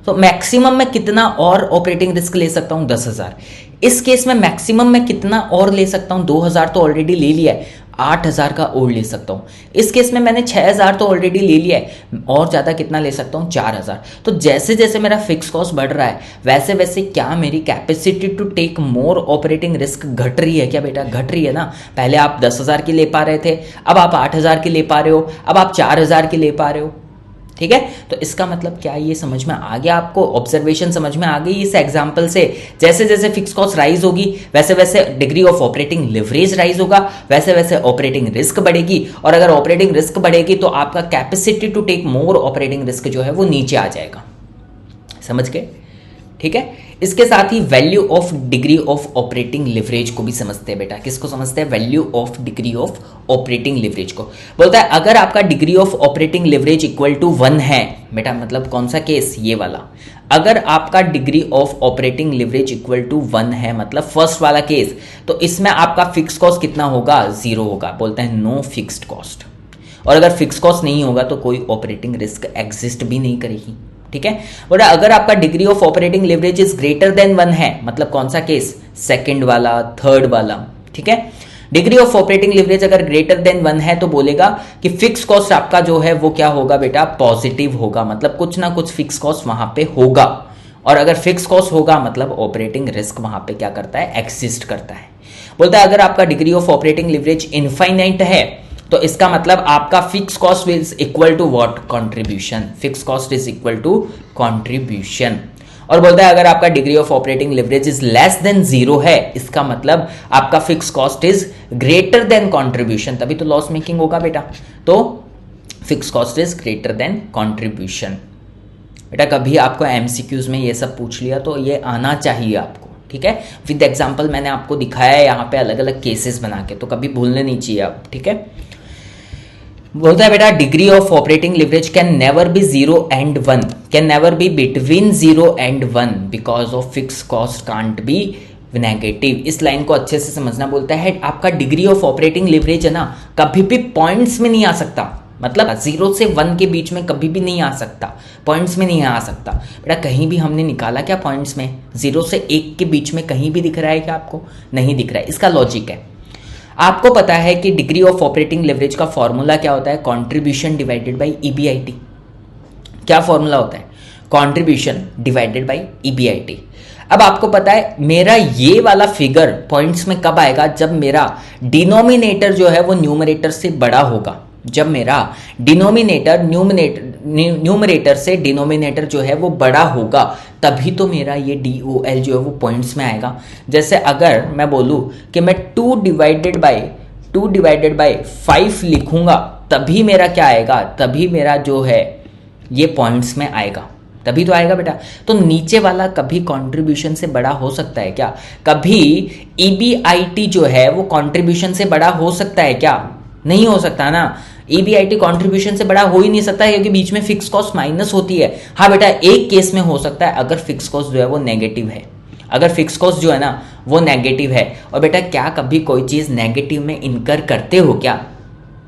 Speaker 1: तो मैक्सिमम मैं कितना और ऑपरेटिंग रिस्क ले सकता हूं, 10,000। इस केस में मैक्सिमम मैं कितना और ले सकता हूं, 2,000 तो ऑलरेडी ले लिया है, 8,000 का और ले सकता हूं। इस केस में मैंने 6,000 तो ऑलरेडी ले लिया है, और ज्यादा कितना ले सकता हूं, 4,000। तो जैसे जैसे मेरा फिक्स कॉस्ट बढ़ रहा है वैसे वैसे क्या मेरी capacity to take more operating risk घट रही है क्या बेटा, घट रही है ना। पहले आप 10,000 की ले पा रहे थे, अब आप 8,000 की ले पा रहे हो, अब आप 4,000 की ले पा रहे हो। ठीक है, तो इसका मतलब क्या ये समझ में आ गया आपको, ऑब्जर्वेशन समझ में आ गई इस एग्जांपल से। जैसे जैसे फिक्स कॉस्ट राइज होगी वैसे वैसे degree of operating leverage rise होगा, वैसे वैसे ऑपरेटिंग रिस्क बढ़ेगी, और अगर ऑपरेटिंग रिस्क बढ़ेगी तो आपका capacity to take more operating risk जो है वो नीचे आ जाएगा। समझ गए, ठीक है। इसके साथ ही value of degree of operating leverage को भी समझते हैं बेटा। किसको समझते हैं, value of degree of operating leverage को। बोलता है अगर आपका degree of operating leverage equal to 1 है बेटा, मतलब कौन सा केस, ये वाला। अगर आपका degree of operating leverage equal to 1 है, मतलब फर्स्ट वाला केस, तो इसमें आपका फिक्स कॉस्ट कितना होगा, 0 होगा। बोलते हैं नो फिक्स्ड कॉस्ट। और अगर फिक्स कॉस्ट नहीं होगा तो कोई ऑपरेटिंग रिस्क एग्जिस्ट भी नहीं करेगी। ठीक है, बोला अगर आपका degree of operating leverage is greater than 1 है, मतलब कौन सा केस, सेकंड वाला, थर्ड वाला। ठीक है, डिग्री ऑफ ऑपरेटिंग लिवरेज अगर ग्रेटर देन 1 है तो बोलेगा कि फिक्स कॉस्ट आपका जो है वो क्या होगा बेटा, पॉजिटिव होगा, मतलब कुछ ना कुछ फिक्स कॉस्ट वहां पे होगा। और अगर फिक्स कॉस्ट होगा मतलब ऑपरेटिंग रिस्क वहां पे क्या करता है, एग्जिस्ट करता है। बोलता है अगर आपका degree of operating leverage infinite है तो इसका मतलब आपका fix cost is equal to what, contribution. Fix cost is equal to contribution. और बोलता है अगर आपका degree of operating leverage is less than 0 है, इसका मतलब आपका fix cost is greater than contribution, तभी तो लॉस मेकिंग होगा बेटा। तो fix cost is greater than contribution. बेटा कभी आपको एमसीक्यूज में ये सब पूछ लिया तो ये आना चाहिए आपको। ठीक है, विद एग्जांपल मैंने आपको दिखाया है यहाँ पे अलग अलग केसेस बना के, तो कभी भूलने नहीं चाहिए आप। ठीक है, बोलता है बेटा degree of operating leverage can never be 0 and 1, can never be between 0 and 1 because of fix cost can't be negative. इस लाइन को अच्छे से समझना। बोलता है आपका डिग्री ऑफ ऑपरेटिंग लिवरेज है ना कभी भी पॉइंट्स में नहीं आ सकता, मतलब 0 से 1 के बीच में कभी भी नहीं आ सकता, पॉइंट्स में नहीं आ सकता। बेटा कहीं भी हमने निकाला क्या पॉइंट्स में, 0 से 1 के बीच में कहीं भी दिख रहा है क्या आपको, नहीं दिख रहा है। इसका लॉजिक है, आपको पता है कि डिग्री ऑफ ऑपरेटिंग लिवरेज का फॉर्मूला क्या होता है, कंट्रीब्यूशन डिवाइडेड बाय ईबीआईटी। क्या फॉर्मूला होता है, कंट्रीब्यूशन डिवाइडेड बाय ईबीआईटी। अब आपको पता है मेरा ये वाला फिगर पॉइंट्स में कब आएगा, जब मेरा डिनोमिनेटर जो है वो न्यूमरेटर से बड़ा होगा। जब मेरा डिनोमिनेटर न्यूमरेटर से डिनोमिनेटर जो है वो बड़ा होगा तभी तो मेरा ये DOL जो है वो पॉइंट्स में आएगा। जैसे अगर मैं बोलूं कि मैं 2 डिवाइडेड बाय 5 लिखूंगा तभी मेरा क्या आएगा, तभी मेरा जो है ये पॉइंट्स में आएगा, तभी तो आएगा बेटा। तो नीचे वाला कभी कंट्रीब्यूशन से बड़ा हो सकता है क्या, कभी EBIT जो है वो कंट्रीब्यूशन से बड़ा हो सकता है क्या, नहीं हो सकता ना। EBIT कंट्रीब्यूशन से बड़ा हो ही नहीं सकता क्योंकि बीच में फिक्स कॉस्ट माइनस होती है। हाँ बेटा एक केस में हो सकता है, अगर फिक्स कॉस्ट जो है वो नेगेटिव है, अगर फिक्स कॉस्ट जो है ना वो नेगेटिव है। और बेटा क्या कभी कोई चीज नेगेटिव में इनकर करते हो क्या,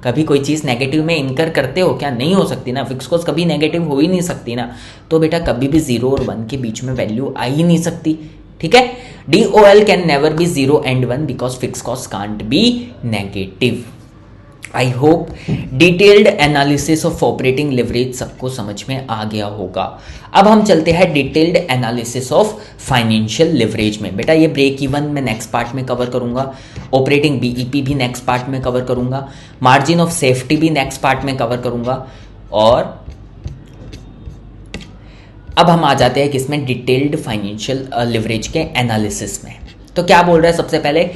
Speaker 1: कभी कोई चीज नेगेटिव में इनकर करते हो क्या, नहीं हो सकती ना, फिक्स कॉस्ट कभी नेगेटिव हो ही नहीं सकती ना। तो बेटा कभी भी 0 और 1 के बीच में वैल्यू आ ही नहीं सकती। ठीक है, DOL can never be 0 and 1 because fix cost can't be negative. I hope detailed analysis of operating leverage सबको समझ में आ गया होगा। अब हम चलते हैं detailed analysis of financial leverage में। बेटा ये ब्रेक इवन मैं नेक्स्ट पार्ट में कवर करूंगा, ऑपरेटिंग BEP भी नेक्स्ट पार्ट में कवर करूंगा, मार्जिन ऑफ सेफ्टी भी नेक्स्ट पार्ट में कवर करूंगा। और अब हम आ जाते हैं किसमें, डिटेल्ड फाइनेंशियल लिवरेज के एनालिसिस में। तो क्या बोल रहा है सबसे पहले,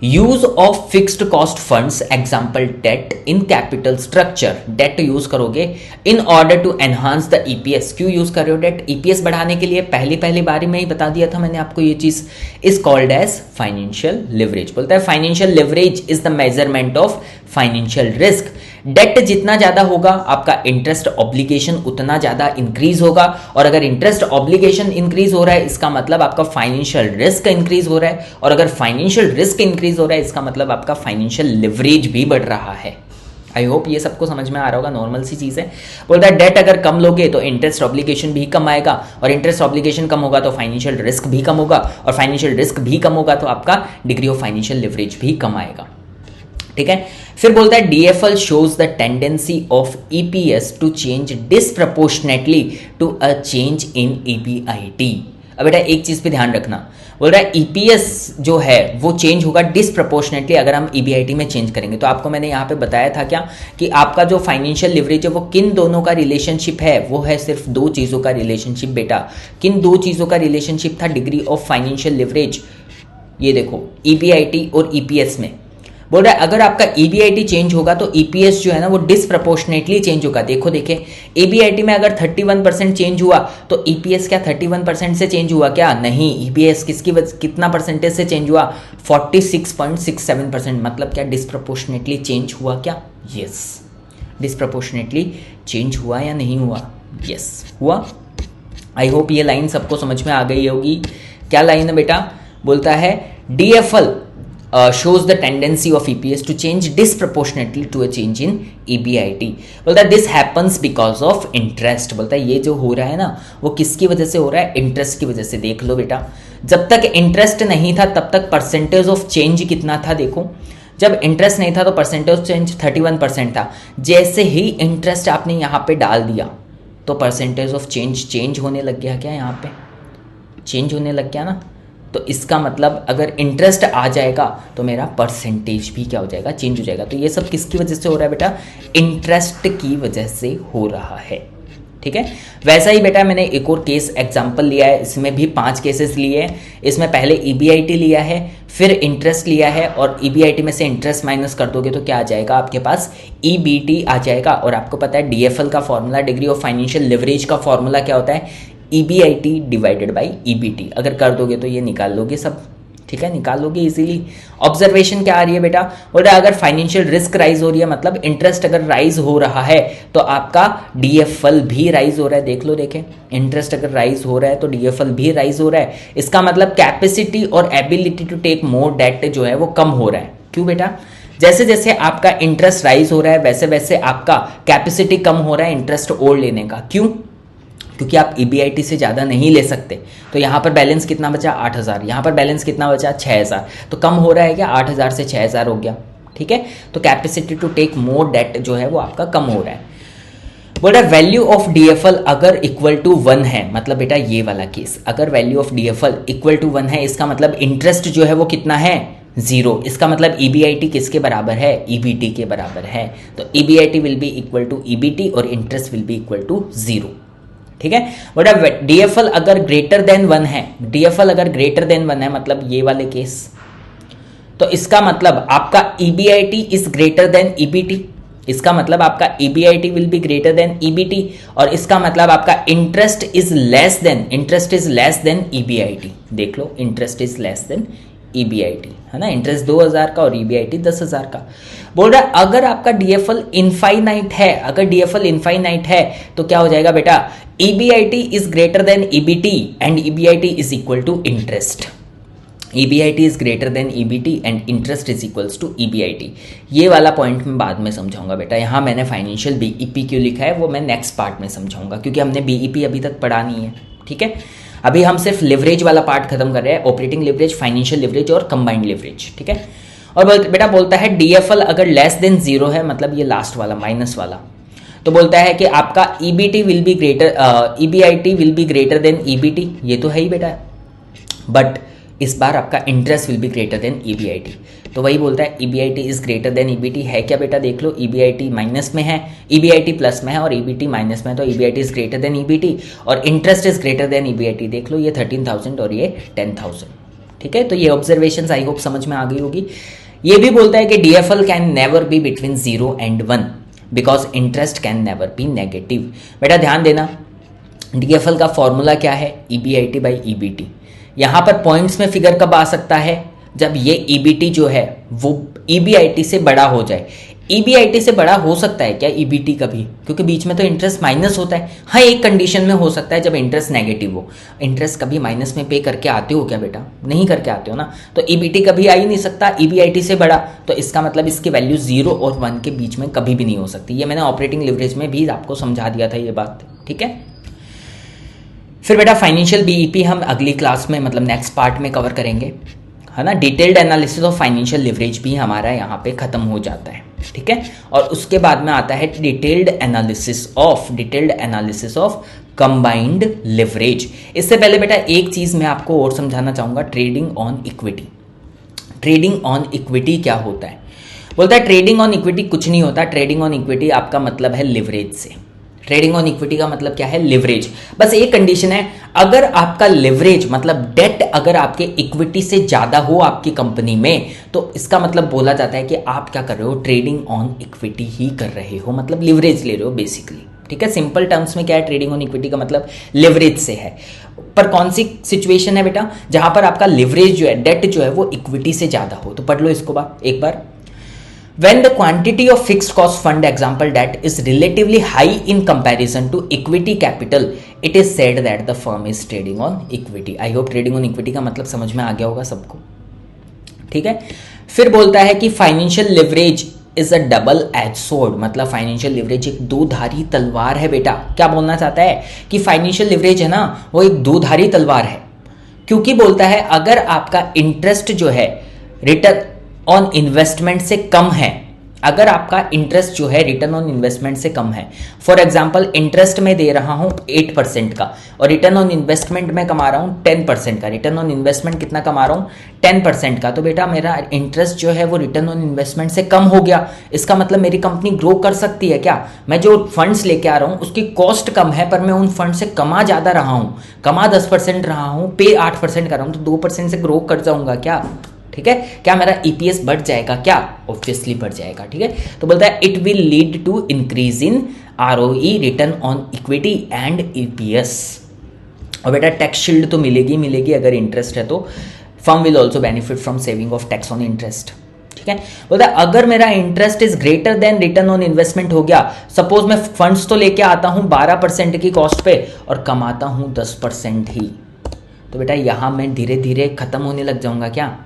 Speaker 1: use of fixed cost funds example debt in capital structure. Debt use करोगे इन order to enhance the EPS। क्यों यूज कर रहे हो डेट, EPS बढ़ाने के लिए। पहली बारी में ही बता दिया था मैंने आपको ये चीज। Is called as financial leverage. बोलता है financial leverage is the measurement of financial risk. Debt जितना ज्यादा होगा आपका इंटरेस्ट ऑब्लिगेशन उतना ज्यादा इंक्रीज होगा, और अगर इंटरेस्ट ऑब्लिगेशन इंक्रीज हो रहा है इसका मतलब आपका फाइनेंशियल रिस्क इंक्रीज हो रहा है, और अगर फाइनेंशियल रिस्क इंक्रीज हो रहा है इसका मतलब आपका फाइनेंशियल लिवरेज भी बढ़ रहा है। आई होप ये सबको समझ में आ रहा होगा, नॉर्मल सी चीज है। बोलता है डेट अगर कम लोगे तो इंटरेस्ट ऑब्लिगेशन भी कम आएगा, और इंटरेस्ट ऑब्लिगेशन कम होगा तो फाइनेंशियल रिस्क भी कम होगा, और फाइनेंशियल रिस्क भी कम होगा तो आपका डिग्री ऑफ फाइनेंशियल लिवरेज भी कम आएगा। ठीक है, फिर बोलता है DFL shows the tendency of EPS to change disproportionately to a change in EBIT। अब बेटा एक चीज पे ध्यान रखना, बोल रहा है EPS जो है वो चेंज होगा डिसप्रपोर्शनेटली अगर हम EBIT में चेंज करेंगे। तो आपको मैंने यहाँ पे बताया था क्या कि आपका जो फाइनेंशियल लिवरेज है वो किन दोनों का रिलेशनशिप है, वो है सिर्फ दो चीजों का रिलेशनशिप। बेटा किन दो चीजों का रिलेशनशिप था डिग्री ऑफ फाइनेंशियल लिवरेज, ये देखो EBIT और EPS में। बोल रहा है अगर आपका EBIT चेंज होगा तो EPS जो है ना वो डिसप्रपोर्शनेटली चेंज होगा। देखो देखे EBIT में अगर 31% चेंज हुआ तो EPS क्या 31% से चेंज हुआ क्या? नहीं, EPS कितना परसेंटेज से चेंज हुआ? 46.67%। मतलब क्या डिसप्रपोर्शनेटली चेंज हुआ क्या? यस, डिसप्रपोर्शनेटली चेंज हुआ या नहीं हुआ? यस हुआ। आई होप ये लाइन सबको समझ में आ गई होगी। क्या लाइन है बेटा? बोलता है DFL shows the tendency of EPS to change disproportionately to a change in EBIT। बोलता है this happens because of interest। बोलता है ये जो हो रहा है ना वो किसकी वजह से हो रहा है? इंटरेस्ट की वजह से। देख लो बेटा, जब तक इंटरेस्ट नहीं था तब तक परसेंटेज ऑफ चेंज कितना था? देखो जब इंटरेस्ट नहीं था तो परसेंटेज ऑफ चेंज 31% था। जैसे ही इंटरेस्ट आपने यहाँ पे डाल दिया तो परसेंटेज ऑफ चेंज होने लग गया। क्या यहाँ पे चेंज होने लग गया ना? तो इसका मतलब अगर इंटरेस्ट आ जाएगा तो मेरा परसेंटेज भी क्या हो जाएगा? चेंज हो जाएगा। तो ये सब किसकी वजह से हो रहा है बेटा? इंटरेस्ट की वजह से हो रहा है। ठीक है, वैसा ही बेटा मैंने एक और केस एग्जांपल लिया है, इसमें भी 5 केसेस लिए हैं। इसमें पहले EBIT लिया है, फिर इंटरेस्ट लिया है, और EBIT में से इंटरेस्ट माइनस कर दोगे तो क्या आ जाएगा आपके पास? EBT आ जाएगा। और आपको पता है DFL का formula, degree of financial leverage का फॉर्मूला क्या होता है? EBIT divided by EBT। अगर कर दोगे तो ये निकाल लोगे सब। ठीक है, निकाल लोगे इजीली। ऑब्जर्वेशन क्या आ रही है बेटा? बोल रहा है अगर फाइनेंशियल रिस्क राइज हो रही है, मतलब इंटरेस्ट अगर राइज हो रहा है तो आपका DFL भी राइज हो रहा है। देख लो, देखें इंटरेस्ट अगर राइज हो रहा है तो DFL भी राइज हो रहा है। इसका मतलब कैपेसिटी और ability to take more debt जो है वो कम हो रहा है। क्यों बेटा? जैसे जैसे आपका इंटरेस्ट राइज हो रहा है वैसे वैसे आपका कैपेसिटी कम हो रहा है इंटरेस्ट और लेने का। क्यों? क्योंकि आप EBIT से ज़्यादा नहीं ले सकते। तो यहाँ पर बैलेंस कितना बचा? 8000। यहाँ पर बैलेंस कितना बचा? 6000। तो कम हो रहा है क्या? 8000 से 6000 हो गया। ठीक है, तो capacity to take more debt जो है वो आपका कम हो रहा है। बोल रहा है वैल्यू ऑफ DFL अगर इक्वल टू 1 है, मतलब बेटा ये वाला केस, अगर value of DFL equal to 1 है इसका मतलब इंटरेस्ट जो है वो कितना है? 0। इसका मतलब EBIT किसके बराबर है? EBT के बराबर है। तो EBIT will be equal to EBT और interest will be equal to 0। ठीक है, बट DFL अगर ग्रेटर देन 1 है, DFL अगर ग्रेटर देन 1 है मतलब ये वाले केस, तो इसका मतलब आपका EBIT is greater than EBT। इसका मतलब आपका EBIT will be greater than EBT, और इसका मतलब आपका interest is less than EBIT। देख लो, interest is less than EBIT है ना। इंटरेस्ट 2000 का और EBIT 10,000 का। बोल रहा है अगर आपका DFL इनफाइनाइट है, अगर DFL इनफाइनाइट है तो क्या हो जाएगा बेटा? EBIT is greater than EBT and EBIT is equal to interest. EBIT is greater than EBT and interest is equals to EBIT। ये वाला पॉइंट मैं बाद में समझाऊंगा बेटा। यहाँ मैंने फाइनेंशियल BEP क्यों लिखा है वो मैं नेक्स्ट पार्ट में समझाऊंगा, क्योंकि हमने BEP अभी तक पढ़ा नहीं है। ठीक है, अभी हम सिर्फ लिवरेज वाला पार्ट खत्म कर रहे हैं, ऑपरेटिंग लिवरेज, फाइनेंशियल लिवरेज और कंबाइंड लिवरेज, ठीक है। और बेटा बोलता है डीएफएल अगर लेस देन 0 है, मतलब ये लास्ट वाला माइनस वाला, तो बोलता है कि आपका EBT will be greater, EBIT will be greater than EBT, ये तो है ही बेटा, बट इस बार आपका interest will be greater than EBIT. तो वही बोलता है EBIT is greater than EBT, है क्या बेटा, देख लो, ईबीआईटी माइनस में है, ईबीआईटी प्लस में है और ईबीटी माइनस में है, तो EBIT is greater than EBT और interest is greater than EBIT. देख लो, ये 13,000 और ये 10,000, ठीक है। तो ये ऑब्जर्वेशन आई होप समझ में आ गई होगी। ये भी बोलता है कि DFL can never be between 0 and 1 because interest can never be negative. बेटा ध्यान देना, डीएफएल का फॉर्मूला क्या है, ईबीआईटी बाई ईबीटी। यहाँ पर पॉइंट्स में फिगर कब आ सकता है, जब ये ईबीटी जो है वो ईबीआईटी से बड़ा हो जाए। ईबीआईटी से बड़ा हो सकता है क्या ईबीटी कभी, क्योंकि बीच में तो इंटरेस्ट माइनस होता है। हाँ, एक कंडीशन में हो सकता है, जब इंटरेस्ट नेगेटिव हो। इंटरेस्ट कभी माइनस में पे करके आते हो क्या बेटा, नहीं करके आते हो ना, तो ईबीटी कभी आ ही नहीं सकता ईबीआईटी से बड़ा, तो इसका मतलब इसकी वैल्यू 0 और 1 के बीच में कभी भी नहीं हो सकती। ये मैंने ऑपरेटिंग लिवरेज में भी आपको समझा दिया था ये बात, ठीक है। फिर बेटा फाइनेंशियल बीईपी हम अगली क्लास में, मतलब नेक्स्ट पार्ट में कवर करेंगे, है ना। Detailed analysis of financial leverage भी हमारा यहाँ पे खत्म हो जाता है, ठीक है। और उसके बाद में आता है detailed analysis of combined leverage. इससे पहले बेटा एक चीज मैं आपको और समझाना चाहूंगा, trading on equity. Trading on equity क्या होता है, बोलता है ट्रेडिंग ऑन इक्विटी कुछ नहीं होता। ट्रेडिंग ऑन इक्विटी आपका मतलब है लिवरेज से। ट्रेडिंग ऑन इक्विटी का मतलब क्या है, लिवरेज। बस एक कंडीशन है, अगर आपका लिवरेज मतलब डेट अगर आपके इक्विटी से ज्यादा हो आपकी कंपनी में, तो इसका मतलब बोला जाता है कि आप क्या कर रहे हो, ट्रेडिंग ऑन इक्विटी ही कर रहे हो, मतलब लिवरेज ले रहे हो बेसिकली, ठीक है। सिंपल टर्म्स में क्या है, ट्रेडिंग ऑन इक्विटी का मतलब लिवरेज से है। पर कौन सी सिचुएशन है बेटा, जहां पर आपका लिवरेज जो है, डेट जो है वो इक्विटी से ज्यादा हो। तो पढ़ लो इसको एक बार। When the quantity of fixed cost fund example debt is relatively high in comparison to equity capital, it is said that the firm is trading on equity. I hope trading on equity का मतलब समझ में आ गया होगा सबको, ठीक है। फिर बोलता है कि financial leverage is a double edge sword, मतलब फाइनेंशियल लिवरेज एक दो-धारी तलवार है बेटा। क्या बोलना चाहता है कि फाइनेंशियल लिवरेज है ना, वो एक दो-धारी तलवार है, क्योंकि बोलता है अगर आपका इंटरेस्ट जो है रिटर्न ऑन इन्वेस्टमेंट से कम है, अगर आपका इंटरेस्ट जो है रिटर्न ऑन इन्वेस्टमेंट से कम है, फॉर एग्जांपल इंटरेस्ट में दे रहा हूं 8% का और रिटर्न ऑन इन्वेस्टमेंट में कमा रहा हूं 10% का, रिटर्न ऑन इन्वेस्टमेंट कितना कमा रहा हूं 10% का, तो बेटा मेरा इंटरेस्ट जो है वो रिटर्न ऑन इन्वेस्टमेंट से कम हो गया। इसका मतलब मेरी कंपनी ग्रो कर सकती है क्या, मैं जो फंड्स लेके आ रहा हूं उसकी कॉस्ट कम है, पर मैं उन फंड से कमा ज्यादा रहा हूं, कमा 10% रहा हूं, पे 8% कर रहा हूं, तो 2% से ग्रो कर जाऊंगा क्या, ठीक है। क्या मेरा ईपीएस बढ़ जाएगा क्या, ऑब्वियसली बढ़ जाएगा, ठीक है। तो बोलता है it will lead to increase in ROE, return on equity and EPS. और बेटा टैक्स शील्ड तो मिलेगी अगर इंटरेस्ट है तो। Firm will also benefit from saving of tax on interest, ठीक है। बोलता है अगर मेरा interest is greater then return on investment हो गया, सपोज मैं फंड्स तो लेके आता हूं 12% की कॉस्ट पे और कमाता हूं 10% ही, तो बेटा यहां मैं धीरे धीरे खत्म होने लग जाऊंगा क्या,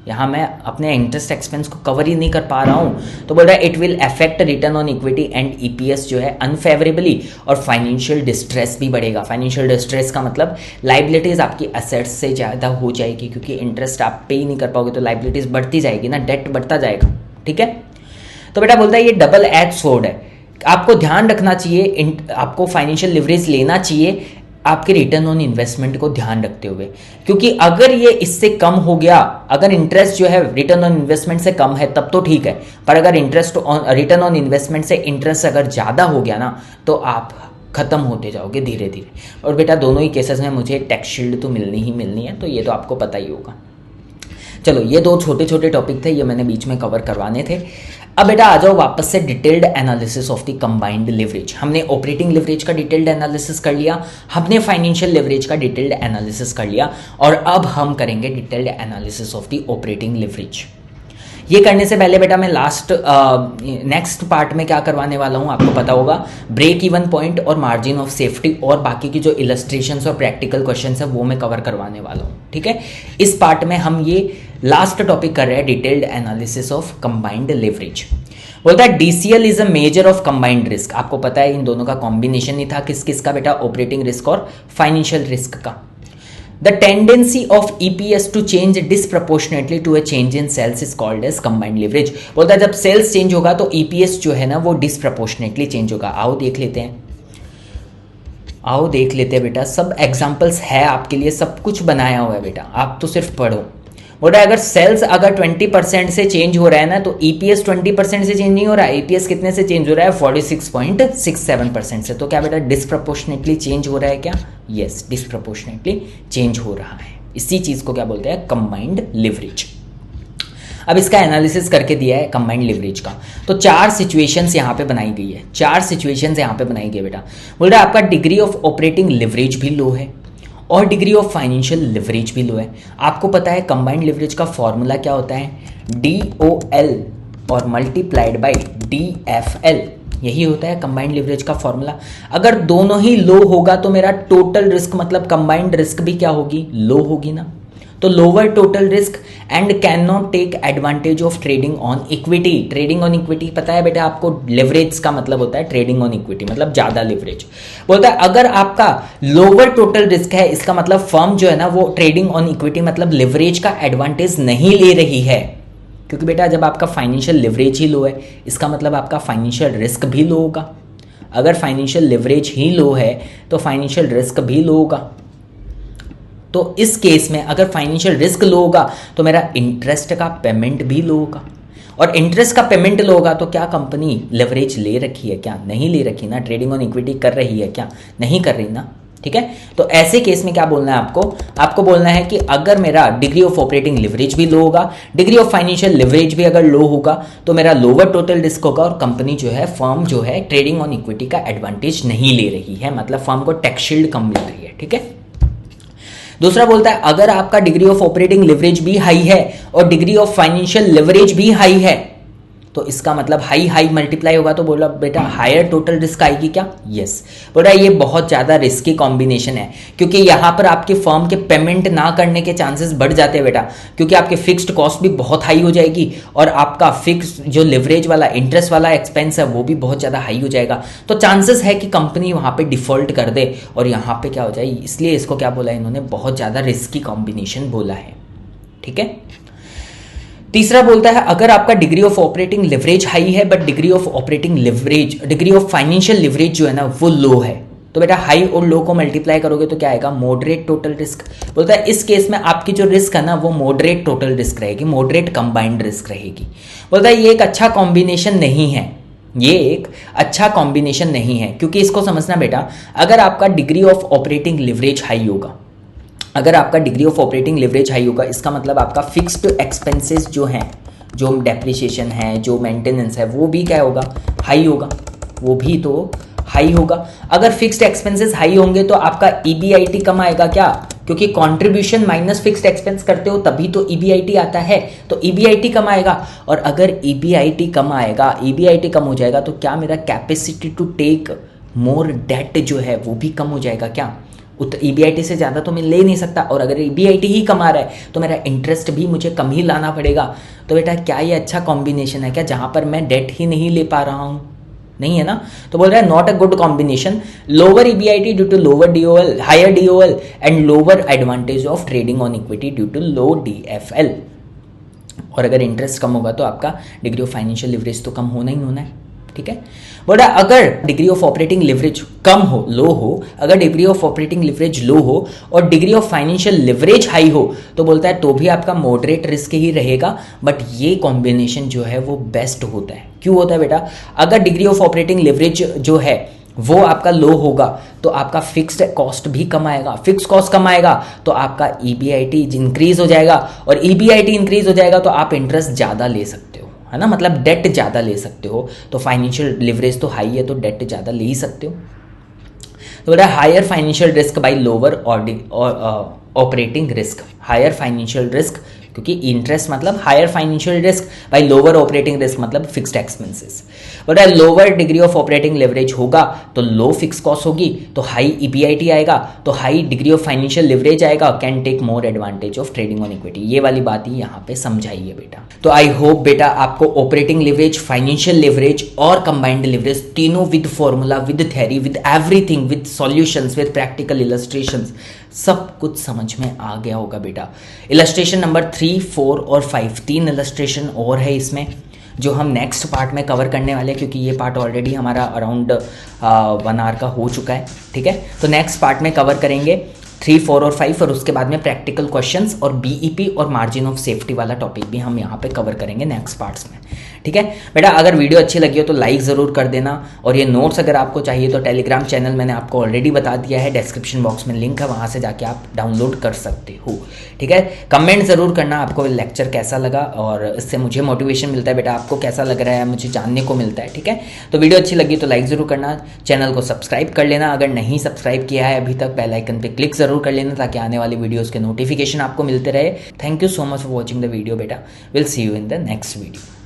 Speaker 1: यहाँ मैं अपने इंटरेस्ट एक्सपेंस को कवर ही नहीं कर पा रहा हूँ। तो बोल रहा है it will affect return on equity and EPS जो है अनफेवरेबली, और फाइनेंशियल डिस्ट्रेस भी बढ़ेगा। फाइनेंशियल डिस्ट्रेस का मतलब लाइबिलिटीज आपकी एसेट्स से ज़्यादा हो जाएगी, क्योंकि इंटरेस्ट आप पे ही नहीं कर पाओगे तो लाइबिलिटीज बढ़ती जाएगी ना, डेट बढ़ता जाएगा, ठीक है। तो बेटा बोलता है ये डबल एज सोर्ड है, आपको ध्यान रखना चाहिए, आपको फाइनेंशियल लिवरेज लेना चाहिए आपके रिटर्न ऑन इन्वेस्टमेंट को ध्यान रखते हुए, क्योंकि अगर ये इससे कम हो गया, अगर इंटरेस्ट जो है रिटर्न ऑन इन्वेस्टमेंट से कम है तब तो ठीक है, पर अगर रिटर्न ऑन इन्वेस्टमेंट से इंटरेस्ट अगर ज़्यादा हो गया ना, तो आप खत्म होते जाओगे धीरे धीरे। और बेटा दोनों ही केसेस में मुझे टैक्स शील्ड तो मिलनी ही मिलनी है, तो ये तो आपको पता ही होगा। चलो ये दो छोटे छोटे टॉपिक थे, ये मैंने बीच में कवर करवाने थे। अब बेटा आ जाओ वापस से detailed analysis of the combined leverage. हमने ऑपरेटिंग लिवरेज का डिटेल्ड एनालिसिस कर लिया, हमने फाइनेंशियल लिवरेक्स का डिटेल्ड एनालिसिस कर लिया, और अब हम करेंगे detailed analysis of the operating leverage. ये करने से पहले बेटा मैं नेक्स्ट पार्ट में क्या करवाने वाला हूँ आपको पता होगा, ब्रेक इवन पॉइंट और मार्जिन ऑफ सेफ्टी और बाकी की जो इलस्ट्रेशंस और प्रैक्टिकल क्वेश्चंस है वो मैं कवर करवाने वाला हूँ, ठीक है। इस पार्ट में हम ये लास्ट टॉपिक कर रहे हैं, detailed analysis of combined leverage. बोलता है DCL is a measure of combined risk. आपको पता है इन दोनों का कॉम्बिनेशन ही था, किस किस का बेटा, ऑपरेटिंग रिस्क और फाइनेंशियल रिस्क का। The tendency of EPS to change disproportionately to a change in sales is called as combined leverage. बोलता है जब सेल्स चेंज होगा तो ईपीएस जो है ना वो डिसप्रपोर्शनेटली चेंज होगा। आओ देख लेते हैं, आओ देख लेते हैं बेटा, सब एग्जाम्पल्स है आपके लिए, सब कुछ बनाया हुआ है बेटा, आप तो सिर्फ पढ़ो। बोला अगर सेल्स अगर 20% से चेंज हो रहा है ना तो ईपीएस 20% से चेंज नहीं हो रहा है, ईपीएस कितने से चेंज हो रहा है 46.67% से। तो क्या बेटा डिसप्रपोर्शनेटली चेंज हो रहा है क्या? यस, डिसप्रपोर्शनेटली चेंज हो रहा है। इसी चीज को क्या बोलते हैं? Combined leverage. अब इसका एनालिसिस करके दिया है कंबाइंड लिवरेज का, तो 4 सिचुएशंस यहाँ पे बनाई गई है, 4 सिचुएशंस यहाँ पे बनाई गई बेटा। बोल रहा है आपका डिग्री ऑफ ऑपरेटिंग लिवरेज भी लो है और डिग्री ऑफ फाइनेंशियल लिवरेज भी लो है। आपको पता है कंबाइंड लिवरेज का फॉर्मूला क्या होता है? DOL और मल्टीप्लाइड बाय DFL, यही होता है कंबाइंड लिवरेज का फॉर्मूला। अगर दोनों ही लो होगा तो मेरा टोटल रिस्क मतलब कंबाइंड रिस्क भी क्या होगी? लो होगी ना। तो lower total risk and can not take advantage of trading on equity. Trading on equity पता है बेटा आपको, लिवरेज का मतलब होता है ट्रेडिंग ऑन इक्विटी, मतलब ज्यादा लिवरेज। बोलता है अगर आपका लोअर टोटल रिस्क है, इसका मतलब फर्म जो है ना वो ट्रेडिंग ऑन इक्विटी मतलब लिवरेज का एडवांटेज नहीं ले रही है, क्योंकि बेटा जब आपका फाइनेंशियल लिवरेज ही लो है इसका मतलब आपका फाइनेंशियल रिस्क भी लो होगा। अगर फाइनेंशियल लिवरेज ही लो है तो फाइनेंशियल रिस्क भी लो होगा। तो इस केस में अगर फाइनेंशियल रिस्क लो होगा तो मेरा इंटरेस्ट का पेमेंट भी लो होगा, और इंटरेस्ट का पेमेंट लो होगा तो क्या कंपनी लिवरेज ले रखी है क्या? नहीं ले रखी ना। ट्रेडिंग ऑन इक्विटी कर रही है क्या? नहीं कर रही ना। ठीक है, तो ऐसे केस में क्या बोलना है आपको? आपको बोलना है कि अगर मेरा डिग्री ऑफ ऑपरेटिंग लिवरेज भी लो होगा, डिग्री ऑफ फाइनेंशियल लिवरेज भी अगर लो होगा तो मेरा लोअर टोटल रिस्क होगा और कंपनी जो है, फर्म जो है ट्रेडिंग ऑन इक्विटी का एडवांटेज नहीं ले रही है, मतलब फर्म को टैक्स शील्ड कम मिल रही है। ठीक है, दूसरा बोलता है अगर आपका डिग्री ऑफ ऑपरेटिंग लिवरेज भी हाई है और डिग्री ऑफ फाइनेंशियल लिवरेज भी हाई है तो इसका मतलब हाई हाई मल्टीप्लाई होगा, तो बोला बेटा हायर टोटल रिस्क आएगी क्या? यस। बोला ये बहुत ज्यादा रिस्की कॉम्बिनेशन है, क्योंकि यहां पर आपके फर्म के पेमेंट ना करने के चांसेस बढ़ जाते हैं बेटा, क्योंकि आपके फिक्स्ड कॉस्ट भी बहुत हाई हो जाएगी और आपका फिक्स जो लिवरेज वाला इंटरेस्ट वाला एक्सपेंस है वो भी बहुत ज्यादा हाई हो जाएगा। तो चांसेस है कि कंपनी वहां पे डिफॉल्ट कर दे और यहाँ पे क्या हो जाए, इसलिए इसको क्या बोला इन्होंने? बहुत ज्यादा रिस्की कॉम्बिनेशन बोला है। ठीक है, तीसरा बोलता है अगर आपका degree of operating leverage high है but degree of operating leverage, degree of financial leverage जो है ना वो लो है, तो बेटा हाई और लो को मल्टीप्लाई करोगे तो क्या आएगा? Moderate total risk. बोलता है इस केस में आपकी जो रिस्क है ना वो मॉडरेट टोटल रिस्क रहेगी, मॉडरेट कंबाइंड रिस्क रहेगी। बोलता है ये एक अच्छा कॉम्बिनेशन नहीं है, ये एक अच्छा कॉम्बिनेशन नहीं है, क्योंकि इसको समझना बेटा, अगर आपका degree of operating leverage high होगा, अगर आपका degree of operating leverage high होगा इसका मतलब आपका फिक्स्ड एक्सपेंसेस जो हैं, जो डेप्रिसिएशन है, जो मेंटेनेंस है, वो भी क्या होगा? हाई होगा, वो भी तो हाई होगा। अगर फिक्स्ड एक्सपेंसेस हाई होंगे तो आपका ईबीआईटी कम आएगा क्या? क्योंकि कंट्रीब्यूशन माइनस फिक्स्ड एक्सपेंस करते हो तभी तो ईबीआईटी आता है, तो ईबीआईटी कम आएगा। और अगर ईबीआईटी कम आएगा, ईबीआईटी कम हो जाएगा तो क्या मेरा capacity to take more debt जो है वो भी कम हो जाएगा क्या? ईबीआईटी से ज़्यादा तो मैं ले नहीं सकता, और अगर ईबीआईटी ही कम आ रहा है तो मेरा इंटरेस्ट भी मुझे कम ही लाना पड़ेगा। तो बेटा क्या ये अच्छा कॉम्बिनेशन है क्या, जहाँ पर मैं डेट ही नहीं ले पा रहा हूँ? नहीं है ना। तो बोल रहा है not a good combination, lower EBIT due to lower DOL, higher DOL and lower advantage of trading on equity due to low DFL. और अगर इंटरेस्ट कम होगा तो आपका डिग्री ऑफ फाइनेंशियल लिवरेज तो कम होना ही होना है। ठीक है, बोला अगर डिग्री ऑफ ऑपरेटिंग लिवरेज कम हो, लो हो, अगर डिग्री ऑफ ऑपरेटिंग लिवरेज लो हो और degree of financial leverage high हो तो बोलता है तो भी आपका मॉडरेट रिस्क ही रहेगा, बट ये कॉम्बिनेशन जो है वो बेस्ट होता है। क्यों होता है बेटा? अगर डिग्री ऑफ ऑपरेटिंग लिवरेज जो है वो आपका लो होगा तो आपका फिक्स्ड कॉस्ट भी कम आएगा, फिक्स कॉस्ट कम आएगा तो आपका ईबीआईटी इंक्रीज हो जाएगा, और ईबीआईटी इंक्रीज हो जाएगा तो आप इंटरेस्ट ज़्यादा ले सकते हो, है ना, मतलब डेट ज़्यादा ले सकते हो। तो फाइनेंशियल लिवरेज तो हाई है तो डेट ज़्यादा ले ही सकते हो। तो बोला higher financial risk by lower operating risk, higher financial risk क्योंकि इंटरेस्ट मतलब higher financial risk by lower operating risk मतलब फिक्स्ड एक्सपेंसेस। बोला lower degree of operating leverage होगा तो लो फिक्स कॉस्ट होगी तो हाई ईबीआईटी आएगा, तो high degree of financial leverage आएगा, can take more advantage of trading on equity. ये वाली बात ही यहाँ पे समझाइए बेटा। तो आई होप बेटा आपको ऑपरेटिंग लिवरेज, फाइनेंशियल लिवरेज और कंबाइंड लिवरेज तीनों with formula, with theory, with everything, with solutions, with practical illustrations सब कुछ समझ में आ गया होगा बेटा। इलस्ट्रेशन नंबर 3, 4 और 5, 3 इलस्ट्रेशन और है इसमें जो हम नेक्स्ट पार्ट में कवर करने वाले हैं, क्योंकि ये पार्ट ऑलरेडी हमारा अराउंड 1 आवर का हो चुका है, ठीक है। तो नेक्स्ट पार्ट में कवर करेंगे 3, 4 और 5, और उसके बाद में प्रैक्टिकल क्वेश्चंस और बीईपी और मार्जिन ऑफ सेफ्टी वाला टॉपिक भी हम यहाँ पे कवर करेंगे नेक्स्ट पार्ट्स में, ठीक है बेटा। अगर वीडियो अच्छी लगी हो तो लाइक ज़रूर कर देना, और ये नोट्स अगर आपको चाहिए तो टेलीग्राम चैनल मैंने आपको ऑलरेडी बता दिया है, डिस्क्रिप्शन बॉक्स में लिंक है, वहाँ से जाके आप डाउनलोड कर सकते हो, ठीक है। कमेंट ज़रूर करना आपको लेक्चर कैसा लगा, और इससे मुझे मोटिवेशन मिलता है बेटा, आपको कैसा लग रहा है मुझे जानने को मिलता है, ठीक है। तो वीडियो अच्छी लगी तो लाइक ज़रूर करना, चैनल को सब्सक्राइब कर लेना, अगर नहीं सब्सक्राइब किया है अभी तक बेल आइकन पे क्लिक ज़रूर कर लेना ताकि आने वाली वीडियोज़ के नोटिफिकेशन आपको मिलते रहे। Thank you so much for watching the video बेटा, will see you in the next video.